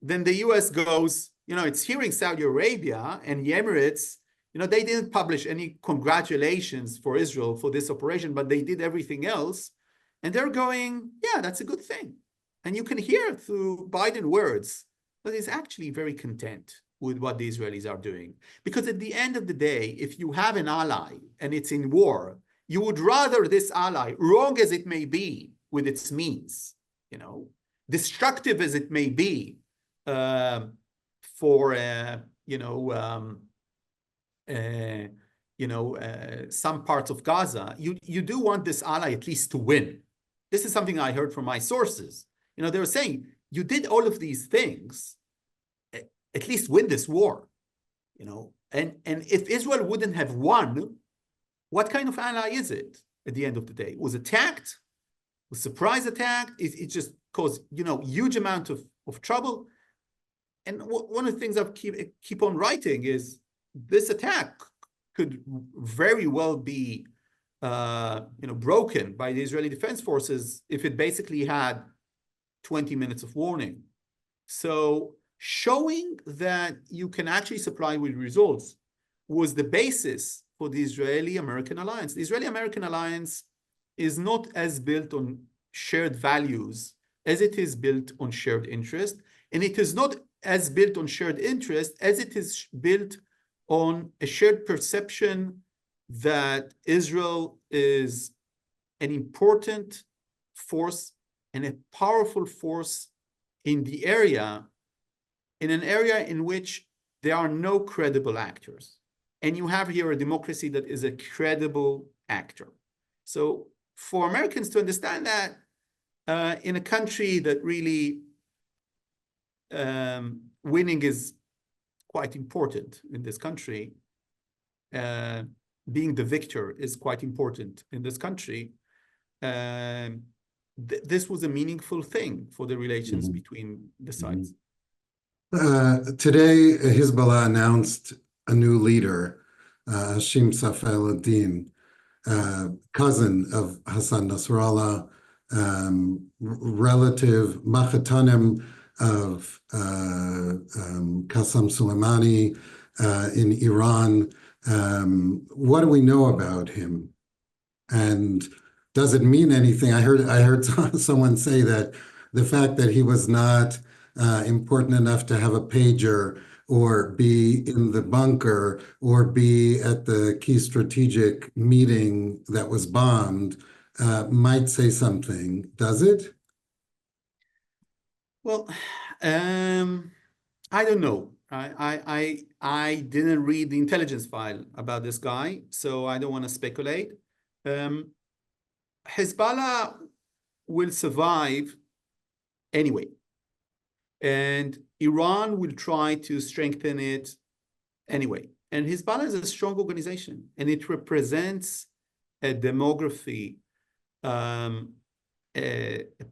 then the US goes, it's hearing Saudi Arabia and the Emirates, they didn't publish any congratulations for Israel for this operation, but they did everything else. And they're going, yeah, that's a good thing. And you can hear through Biden words that he's actually very content with what the Israelis are doing. Because at the end of the day, if you have an ally and it's in war, you would rather this ally, wrong as it may be with its means, destructive as it may be for, some parts of Gaza, you do want this ally at least to win. This is something I heard from my sources. They were saying, you did all of these things, at least win this war. And if Israel wouldn't have won, what kind of ally is it at the end of the day? It was attacked, was surprise attacked. It just caused, huge amount of trouble. And one of the things I keep on writing is this attack could very well be broken by the Israeli Defense Forces if it basically had 20 minutes of warning. So showing that you can actually supply with results was the basis for the Israeli-American alliance. The Israeli-American alliance is not as built on shared values as it is built on shared interest, and it is not as built on shared interest as it is built on a shared perception that Israel is an important force and a powerful force in the area, in an area in which there are no credible actors. And you have here a democracy that is a credible actor. So for Americans to understand that in a country that really winning is quite important in this country, being the victor is quite important in this country, this was a meaningful thing for the relations between the sides. Today, Hezbollah announced a new leader, Hashim Safieddine, cousin of Hassan Nasrallah, relative Machatanim of Qasem Soleimani in Iran. What do we know about him? And does it mean anything? I heard someone say that the fact that he was not important enough to have a pager or be in the bunker or be at the key strategic meeting that was bombed might say something. Does it? Well, I don't know. I didn't read the intelligence file about this guy, so I don't want to speculate. Hezbollah will survive anyway, and Iran will try to strengthen it anyway. And Hezbollah is a strong organization, and it represents a demography, a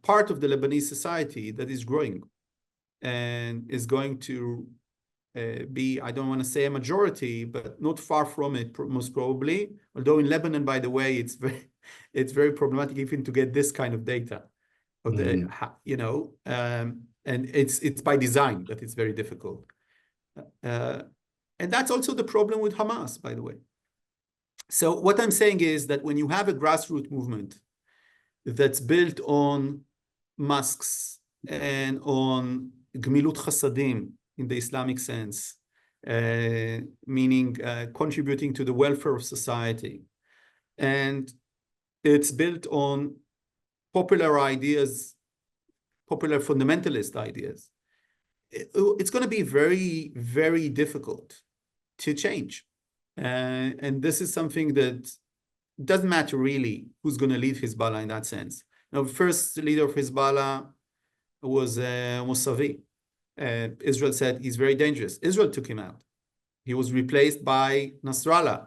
part of the Lebanese society that is growing and is going to be, I don't want to say a majority, but not far from it, most probably. Although in Lebanon, by the way, it's very problematic even to get this kind of data. Of the, and it's by design that it's very difficult. And that's also the problem with Hamas, by the way. So what I'm saying is that when you have a grassroots movement that's built on mosques and on gmilut chasadim in the Islamic sense, meaning contributing to the welfare of society, and it's built on popular ideas, popular fundamentalist ideas, it's going to be very, very difficult to change. And this is something that doesn't matter really who's going to lead Hezbollah in that sense. Now, the first leader of Hezbollah was Mossavi. Israel said he's very dangerous. Israel took him out. He was replaced by Nasrallah.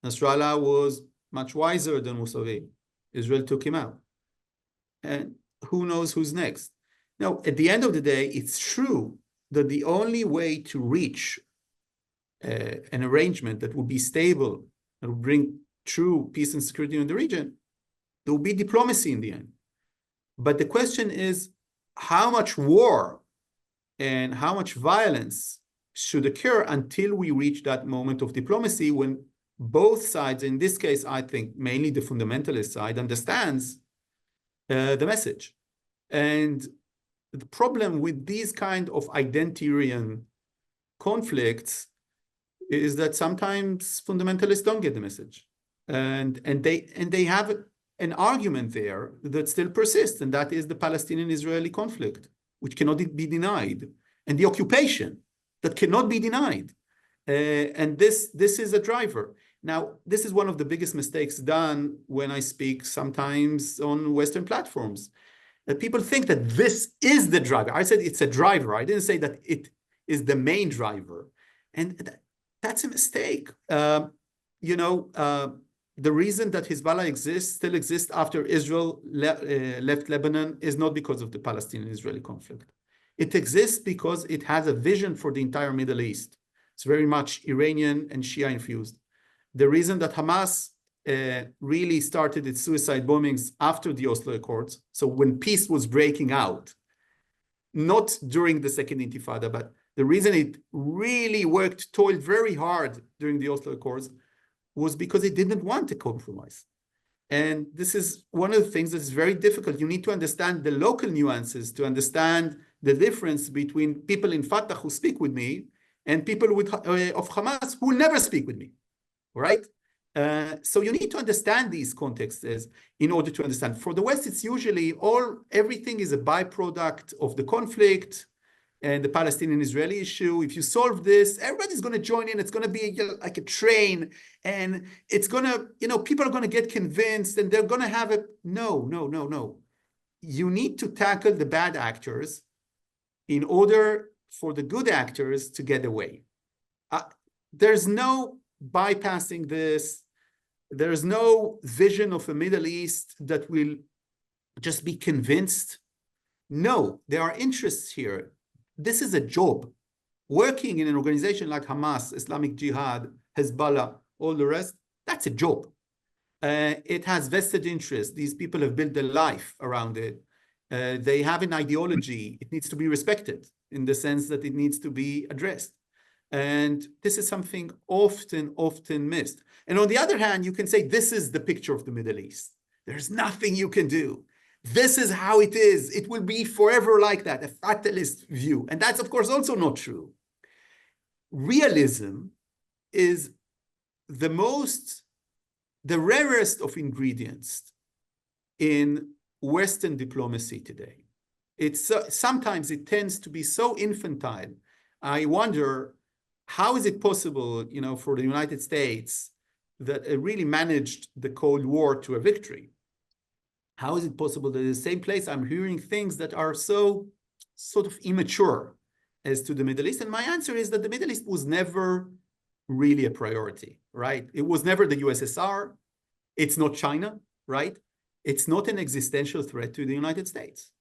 Nasrallah was much wiser than Mossavi. Israel took him out. And who knows who's next? Now, at the end of the day, it's true that the only way to reach an arrangement that would be stable and would bring true peace and security in the region, there will be diplomacy in the end. But the question is, how much war and how much violence should occur until we reach that moment of diplomacy when both sides, in this case, I think mainly the fundamentalist side, understands the message. And the problem with these kind of identitarian conflicts is that sometimes fundamentalists don't get the message. And they have an argument there that still persists, and that is the Palestinian-Israeli conflict, which cannot be denied, and the occupation that cannot be denied. And this is a driver. Now, this is one of the biggest mistakes done when I speak sometimes on Western platforms. That people think that this is the driver. I said it's a driver. I didn't say that it is the main driver. And that's a mistake. The reason that Hezbollah still exists after Israel left Lebanon is not because of the Palestinian-Israeli conflict. It exists because it has a vision for the entire Middle East. It's very much Iranian and Shia infused. The reason that Hamas really started its suicide bombings after the Oslo Accords, so when peace was breaking out, not during the Second Intifada, but the reason it really toiled very hard during the Oslo Accords was because it didn't want a compromise. And this is one of the things that's very difficult. You need to understand the local nuances to understand the difference between people in Fatah who speak with me and people of Hamas who will never speak with me, right? So you need to understand these contexts in order to understand. For the West, it's usually everything is a byproduct of the conflict and the Palestinian-Israeli issue. If you solve this, everybody's going to join in. It's going to be like a train, and it's going to, people are going to get convinced, and they're going to have no. You need to tackle the bad actors in order for the good actors to get away. There's no bypassing this. There's no vision of a Middle East that will just be convinced. No, there are interests here. This is a job. Working in an organization like Hamas, Islamic Jihad, Hezbollah, all the rest, that's a job. It has vested interests. These people have built their life around it. They have an ideology. It needs to be respected in the sense that it needs to be addressed. And this is something often missed. And on the other hand, you can say, this is the picture of the Middle East. There's nothing you can do. This is how it is. It will be forever like that, a fatalist view. And that's, of course, also not true. Realism is the rarest of ingredients in Western diplomacy today. Sometimes it tends to be so infantile. I wonder, how is it possible, for the United States that it really managed the Cold War to a victory? How is it possible that in the same place I'm hearing things that are so sort of immature as to the Middle East? And my answer is that the Middle East was never really a priority, right? It was never the USSR. It's not China, right? It's not an existential threat to the United States.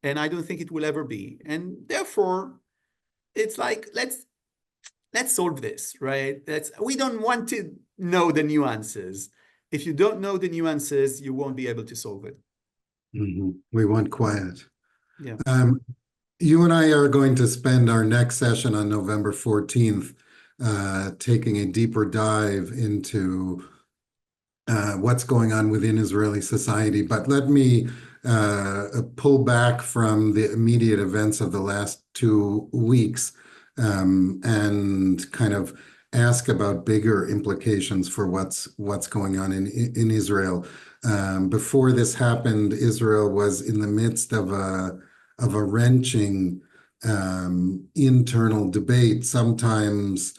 And I don't think it will ever be. And therefore, it's like, let's solve this, right? We don't want to know the nuances. If you don't know the nuances, you won't be able to solve it. Mm-hmm. We want quiet. Yeah. You and I are going to spend our next session on November 14th taking a deeper dive into what's going on within Israeli society. But let me pull back from the immediate events of the last 2 weeks and kind of ask about bigger implications for what's going on in Israel. Before this happened, Israel was in the midst of a wrenching internal debate, sometimes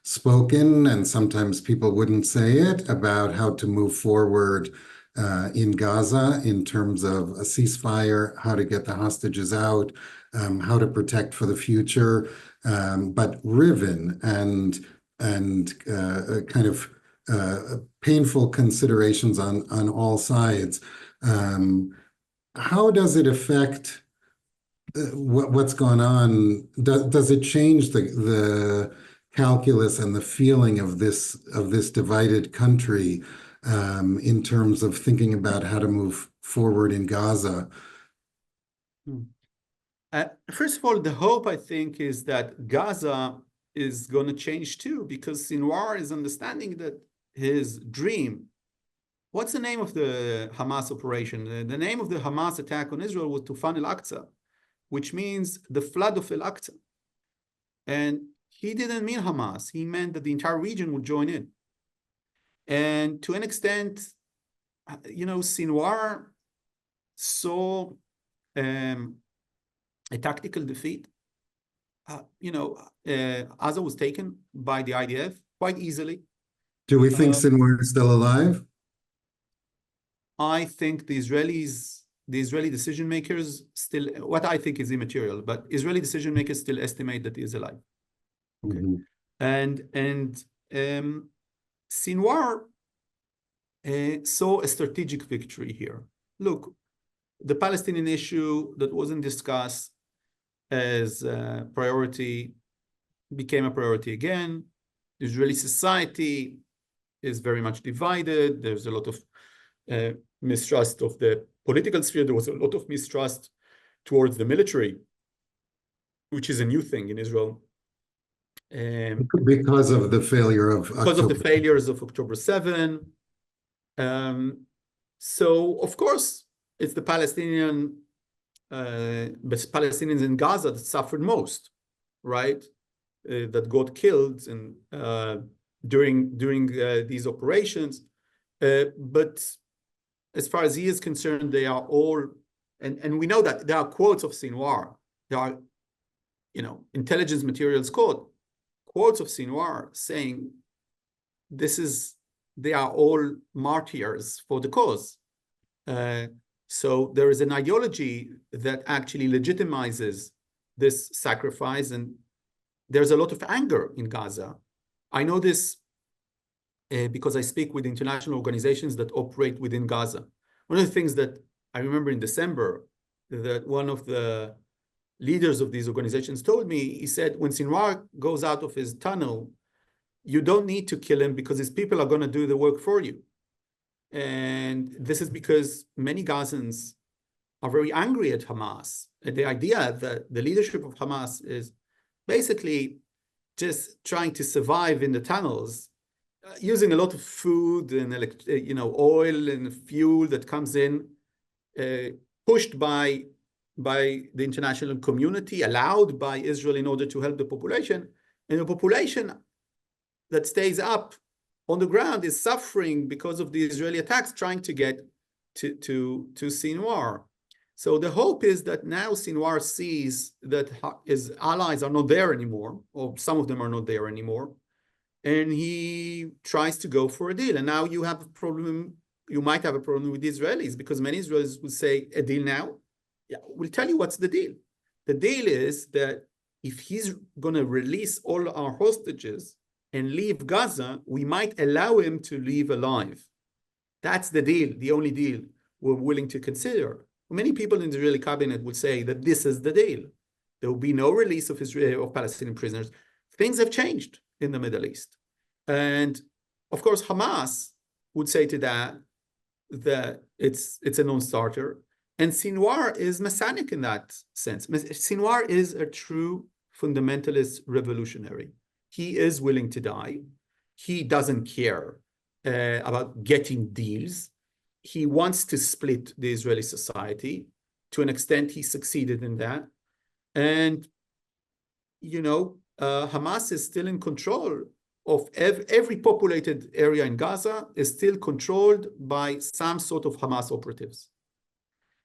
spoken, and sometimes people wouldn't say it, about how to move forward in Gaza in terms of a ceasefire, how to get the hostages out, how to protect for the future, but riven and kind of painful considerations on all sides. How does it affect what's going on? Does it change the calculus and the feeling of this divided country in terms of thinking about how to move forward in Gaza? First of all, the hope, I think, is that Gaza is going to change too, because Sinwar is understanding that his dream. What's the name of the Hamas operation? The name of the Hamas attack on Israel was Tufan al-Aqsa, which means the flood of al-Aqsa. And he didn't mean Hamas. He meant that the entire region would join in. And to an extent, Sinwar saw a tactical defeat. Gaza was taken by the IDF quite easily. Do we think Sinwar is still alive? I think the Israeli decision makers still, what I think is immaterial, but Israeli decision makers still estimate that he is alive. Okay. And Sinwar saw a strategic victory here. Look, the Palestinian issue that wasn't discussed as a priority became a priority again. Israeli society is very much divided. There's a lot of mistrust of the political sphere. There was a lot of mistrust towards the military, which is a new thing in Israel. Because of the failure of the failures of October 7. So, of course, it's the Palestinians in Gaza that suffered most, right? That got killed during these operations. But as far as he is concerned, they are all, and we know that there are quotes of Sinwar. There are, intelligence materials quotes of Sinwar saying, they are all martyrs for the cause. So there is an ideology that actually legitimizes this sacrifice, and there's a lot of anger in Gaza. I know this because I speak with international organizations that operate within Gaza. One of the things that I remember in December, that one of the leaders of these organizations told me, he said, when Sinwar goes out of his tunnel, you don't need to kill him because his people are going to do the work for you. And this is because many Gazans are very angry at Hamas. And the idea that the leadership of Hamas is basically just trying to survive in the tunnels, using a lot of food and oil and fuel that comes in, pushed by the international community, allowed by Israel in order to help the population. And the population that stays up on the ground is suffering because of the Israeli attacks, trying to get to Sinwar. So the hope is that now Sinwar sees that his allies are not there anymore, or some of them are not there anymore, and he tries to go for a deal. And now you have a problem, you might have a problem with the Israelis, because many Israelis will say, a deal now? Yeah, we'll tell you what's the deal. The deal is that if he's going to release all our hostages and leave Gaza, we might allow him to leave alive. That's the deal, the only deal we're willing to consider. Many people in the Israeli cabinet would say that this is the deal. There will be no release of Palestinian prisoners. Things have changed in the Middle East. And of course, Hamas would say to that it's a non-starter. And Sinwar is Messianic in that sense. Sinwar is a true fundamentalist revolutionary. He is willing to die. He doesn't care about getting deals. He wants to split the Israeli society. To an extent, he succeeded in that. And, Hamas is still in control of every populated area in Gaza is still controlled by some sort of Hamas operatives.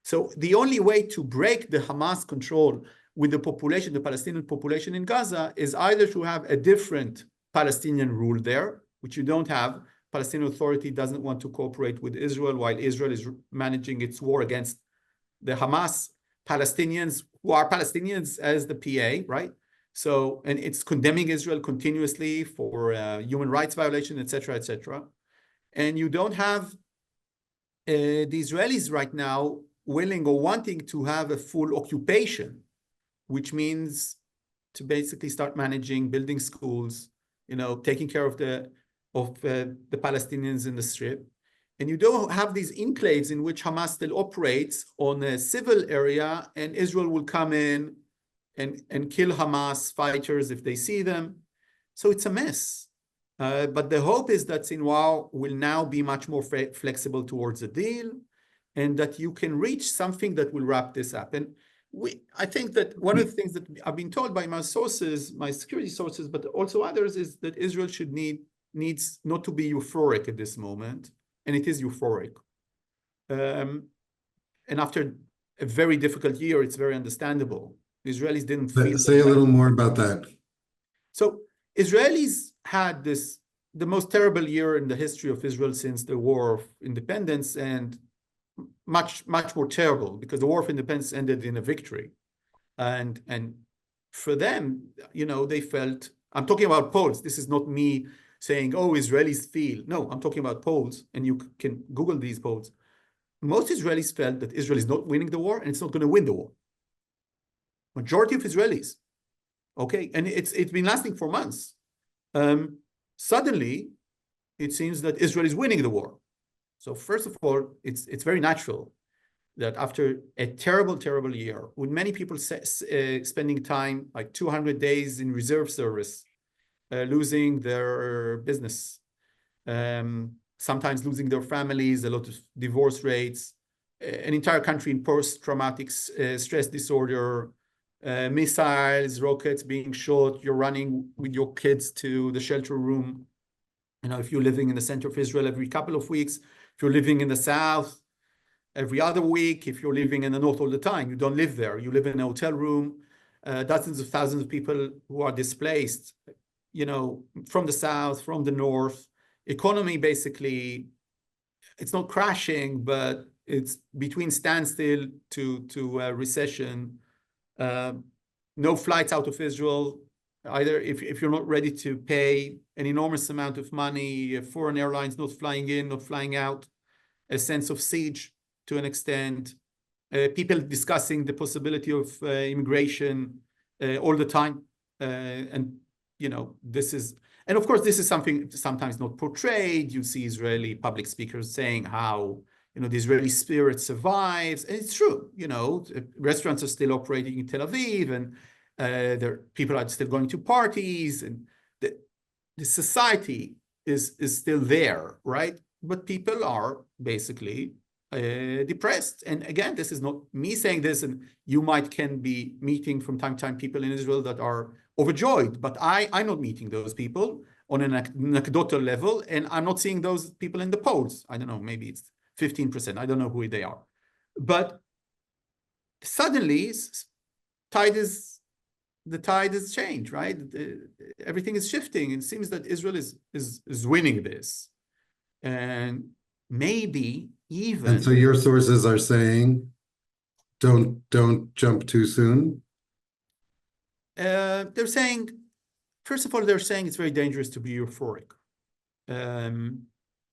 So the only way to break the Hamas control with the population, the Palestinian population in Gaza, is either to have a different Palestinian rule there, which you don't have. Palestinian Authority doesn't want to cooperate with Israel while Israel is managing its war against the Hamas Palestinians, who are Palestinians as the PA, right? So, and it's condemning Israel continuously for human rights violation, et cetera, et cetera. And you don't have the Israelis right now willing or wanting to have a full occupation, which means to basically start managing, building schools, taking care of the Palestinians in the Strip. And you don't have these enclaves in which Hamas still operates on a civil area, and Israel will come in and kill Hamas fighters if they see them. So it's a mess. But the hope is that Sinwar will now be much more flexible towards a deal, and that you can reach something that will wrap this up. And I think that one of the things that I've been told by my sources, my security sources, but also others, is that Israel needs not to be euphoric at this moment, and it is euphoric. And after a very difficult year, it's very understandable. The Israelis didn't feel. Say a little more about that. So Israelis had the most terrible year in the history of Israel since the War of Independence, and much more terrible because the War of Independence ended in a victory. And for them, they felt, I'm talking about polls. This is not me saying, oh, Israelis feel. No, I'm talking about polls, and you can Google these polls. Most Israelis felt that Israel is not winning the war, and it's not going to win the war. Majority of Israelis, okay? And it's been lasting for months. Suddenly, it seems that Israel is winning the war. So first of all, it's very natural that after a terrible year, with many people spending time, like 200 days in reserve service, losing their business, sometimes losing their families, a lot of divorce rates, an entire country in post-traumatic stress disorder, missiles, rockets being shot, you're running with your kids to the shelter room. If you're living in the center of Israel every couple of weeks, if you're living in the south every other week, if you're living in the north all the time, you don't live there. You live in a hotel room, dozens of thousands of people who are displaced, from the south, from the north. Economy, basically, it's not crashing, but it's between standstill to recession. No flights out of Israel, either if you're not ready to pay an enormous amount of money, foreign airlines not flying in, not flying out, a sense of siege to an extent, people discussing the possibility of immigration all the time. And of course, this is something sometimes not portrayed. You see Israeli public speakers saying how the Israeli spirit survives, and it's true. Restaurants are still operating in Tel Aviv, and people are still going to parties, and the society is still there, right? But people are basically depressed. And again, this is not me saying this, and you can be meeting from time to time people in Israel that are overjoyed, but I'm not meeting those people on an anecdotal level, and I'm not seeing those people in the polls. I don't know, maybe it's 15%. I don't know who they are. But suddenly the tide is changed, right? Everything is shifting. It seems that Israel is winning this. And maybe even... And so your sources are saying, don't jump too soon? They're saying, first of all, they're saying it's very dangerous to be euphoric.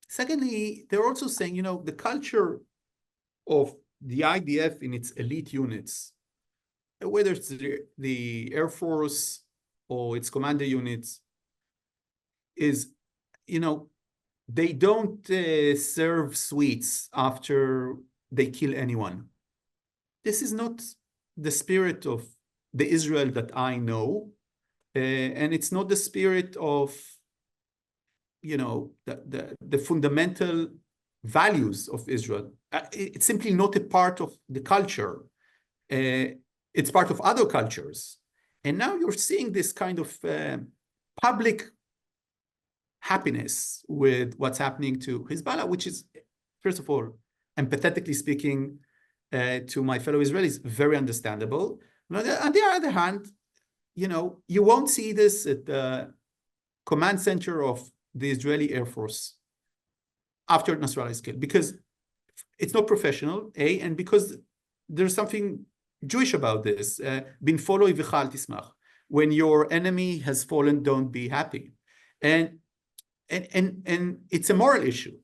Secondly, they're also saying, you know, the culture of the IDF in its elite units, whether it's the Air Force or its commander units, is, you know, they don't serve sweets after they kill anyone. This is not the spirit of the Israel that I know, and it's not the spirit of, you know, the fundamental values of Israel. It's simply not a part of the culture. It's part of other cultures. And now you're seeing this kind of public happiness with what's happening to Hezbollah, which is, first of all, empathetically speaking, to my fellow Israelis, very understandable. On the other hand, you know, you won't see this at the command center of the Israeli Air Force after Nasrallah is killed, because it's not professional, A, and because there's something Jewish about this. Bin foloi v'chal tismach. When your enemy has fallen, don't be happy. And it's a moral issue,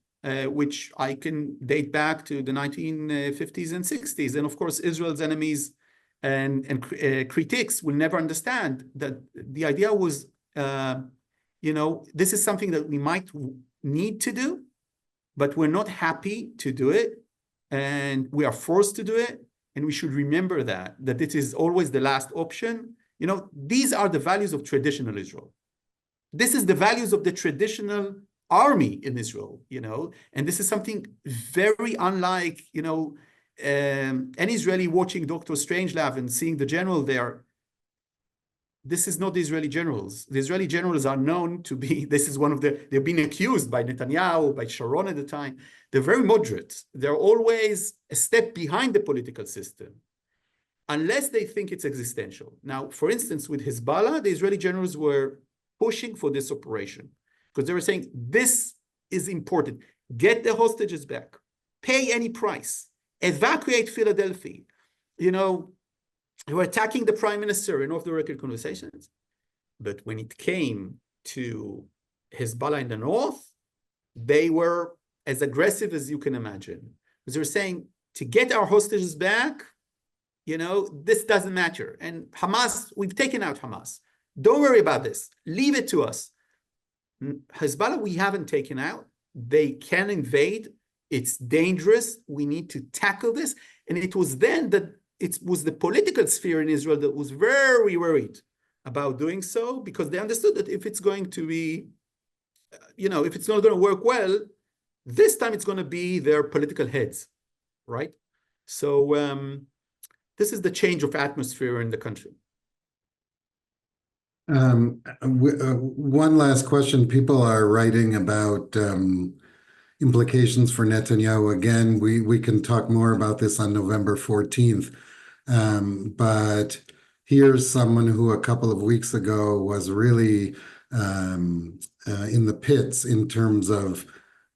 which I can date back to the 1950s and 60s. And of course, Israel's enemies and critics will never understand that the idea was, you know, this is something that we might need to do, but we're not happy to do it, and we are forced to do it, and we should remember that it is always the last option. You know, these are the values of traditional Israel. This is the values of the traditional army in Israel, you know, and this is something very unlike, you know, an Israeli watching Dr. Strangelove and seeing the general there. This is not the Israeli generals. The Israeli generals are known to be, this is one of the, they've been accused by Netanyahu, by Sharon at the time. They're very moderate. They're always a step behind the political system, unless they think it's existential. Now, for instance, with Hezbollah, the Israeli generals were pushing for this operation because they were saying, this is important. Get the hostages back. Pay any price. Evacuate Philadelphia. You know, they were attacking the prime minister in off-the-record conversations. But when it came to Hezbollah in the north, they were as aggressive as you can imagine. Because they were saying, to get our hostages back, you know, this doesn't matter. And Hamas, we've taken out Hamas. Don't worry about this. Leave it to us. Hezbollah, we haven't taken out. They can invade. It's dangerous. We need to tackle this. And it was then that it was the political sphere in Israel that was very worried about doing so, because they understood that if it's going to be, you know, if it's not going to work well, this time it's going to be their political heads, right? So this is the change of atmosphere in the country. One last question. People are writing about implications for Netanyahu. Again, we can talk more about this on November 14th. But here's someone who a couple of weeks ago was really in the pits in terms of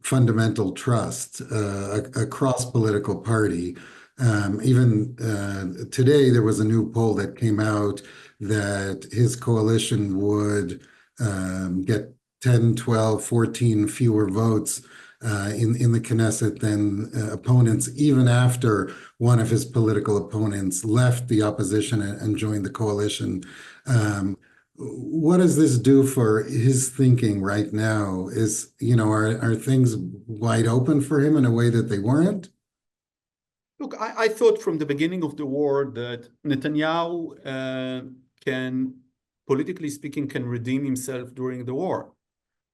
fundamental trust across political party. Even today, there was a new poll that came out that his coalition would get 10, 12, 14 fewer votes in the Knesset than opponents, even after one of his political opponents left the opposition and joined the coalition. What does this do for his thinking right now? Is, you know, are things wide open for him in a way that they weren't? Look, I thought from the beginning of the war that Netanyahu can, politically speaking, can redeem himself during the war.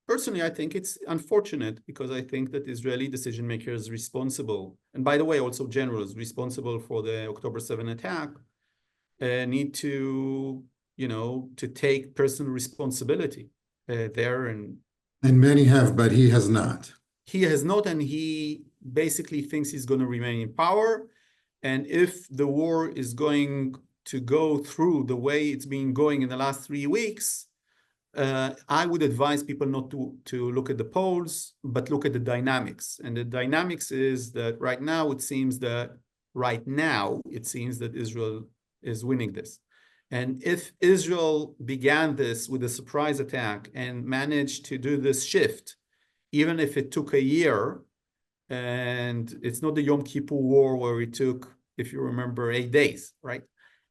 Personally, I think it's unfortunate because I think that Israeli decision makers responsible, and by the way, also generals responsible for the October 7 attack, need to, you know, to take personal responsibility there. And many have, but he has not. He has not, and he basically thinks he's going to remain in power. And if the war is going to go through the way it's been going in the last 3 weeks, I would advise people not to look at the polls, but look at the dynamics. And the dynamics is that right now it seems that Israel is winning this. And if Israel began this with a surprise attack and managed to do this shift, even if it took a year, and it's not the Yom Kippur War where it took, if you remember, 8 days, right?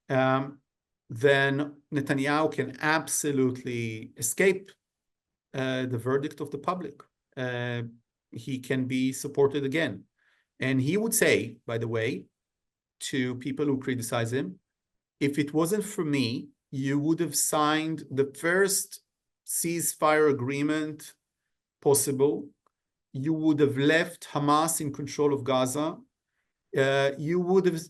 Then Netanyahu can absolutely escape the verdict of the public. He can be supported again. And he would say, by the way, to people who criticize him, if it wasn't for me, you would have signed the first ceasefire agreement possible. You would have left Hamas in control of Gaza. You would have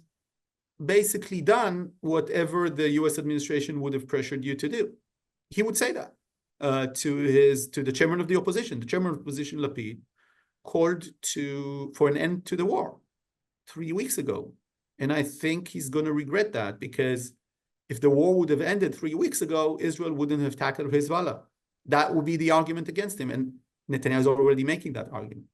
basically done whatever the US administration would have pressured you to do. He would say that to the chairman of the opposition. The chairman of the opposition, Lapid, called for an end to the war 3 weeks ago. And I think he's going to regret that, because if the war would have ended 3 weeks ago, Israel wouldn't have tackled Hezbollah. That would be the argument against him. And Netanyahu is already making that argument.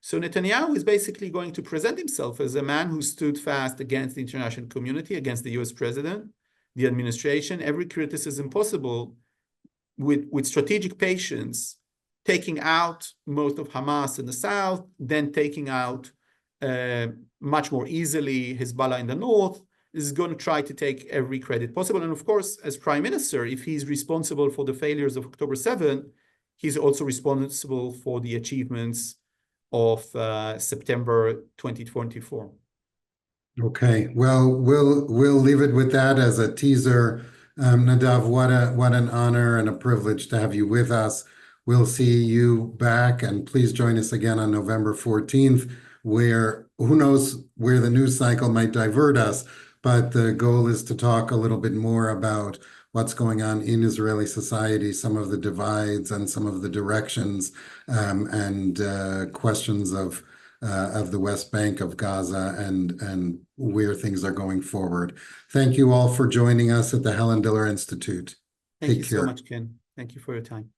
So Netanyahu is basically going to present himself as a man who stood fast against the international community, against the US president, the administration, every criticism possible, with strategic patience, taking out most of Hamas in the south, then taking out much more easily Hezbollah in the north. Is going to try to take every credit possible. And of course, as prime minister, if he's responsible for the failures of October 7th, he's also responsible for the achievements of September 2024. Okay, well, we'll leave it with that as a teaser. Nadav, what an honor and a privilege to have you with us. We'll see you back, and please join us again on November 14th, where who knows where the news cycle might divert us, but the goal is to talk a little bit more about what's going on in Israeli society, some of the divides and some of the directions, and questions of the West Bank, of Gaza, and where things are going forward. Thank you all for joining us at the Helen Diller Institute. Thank you Take care. so much, Ken. Thank you for your time.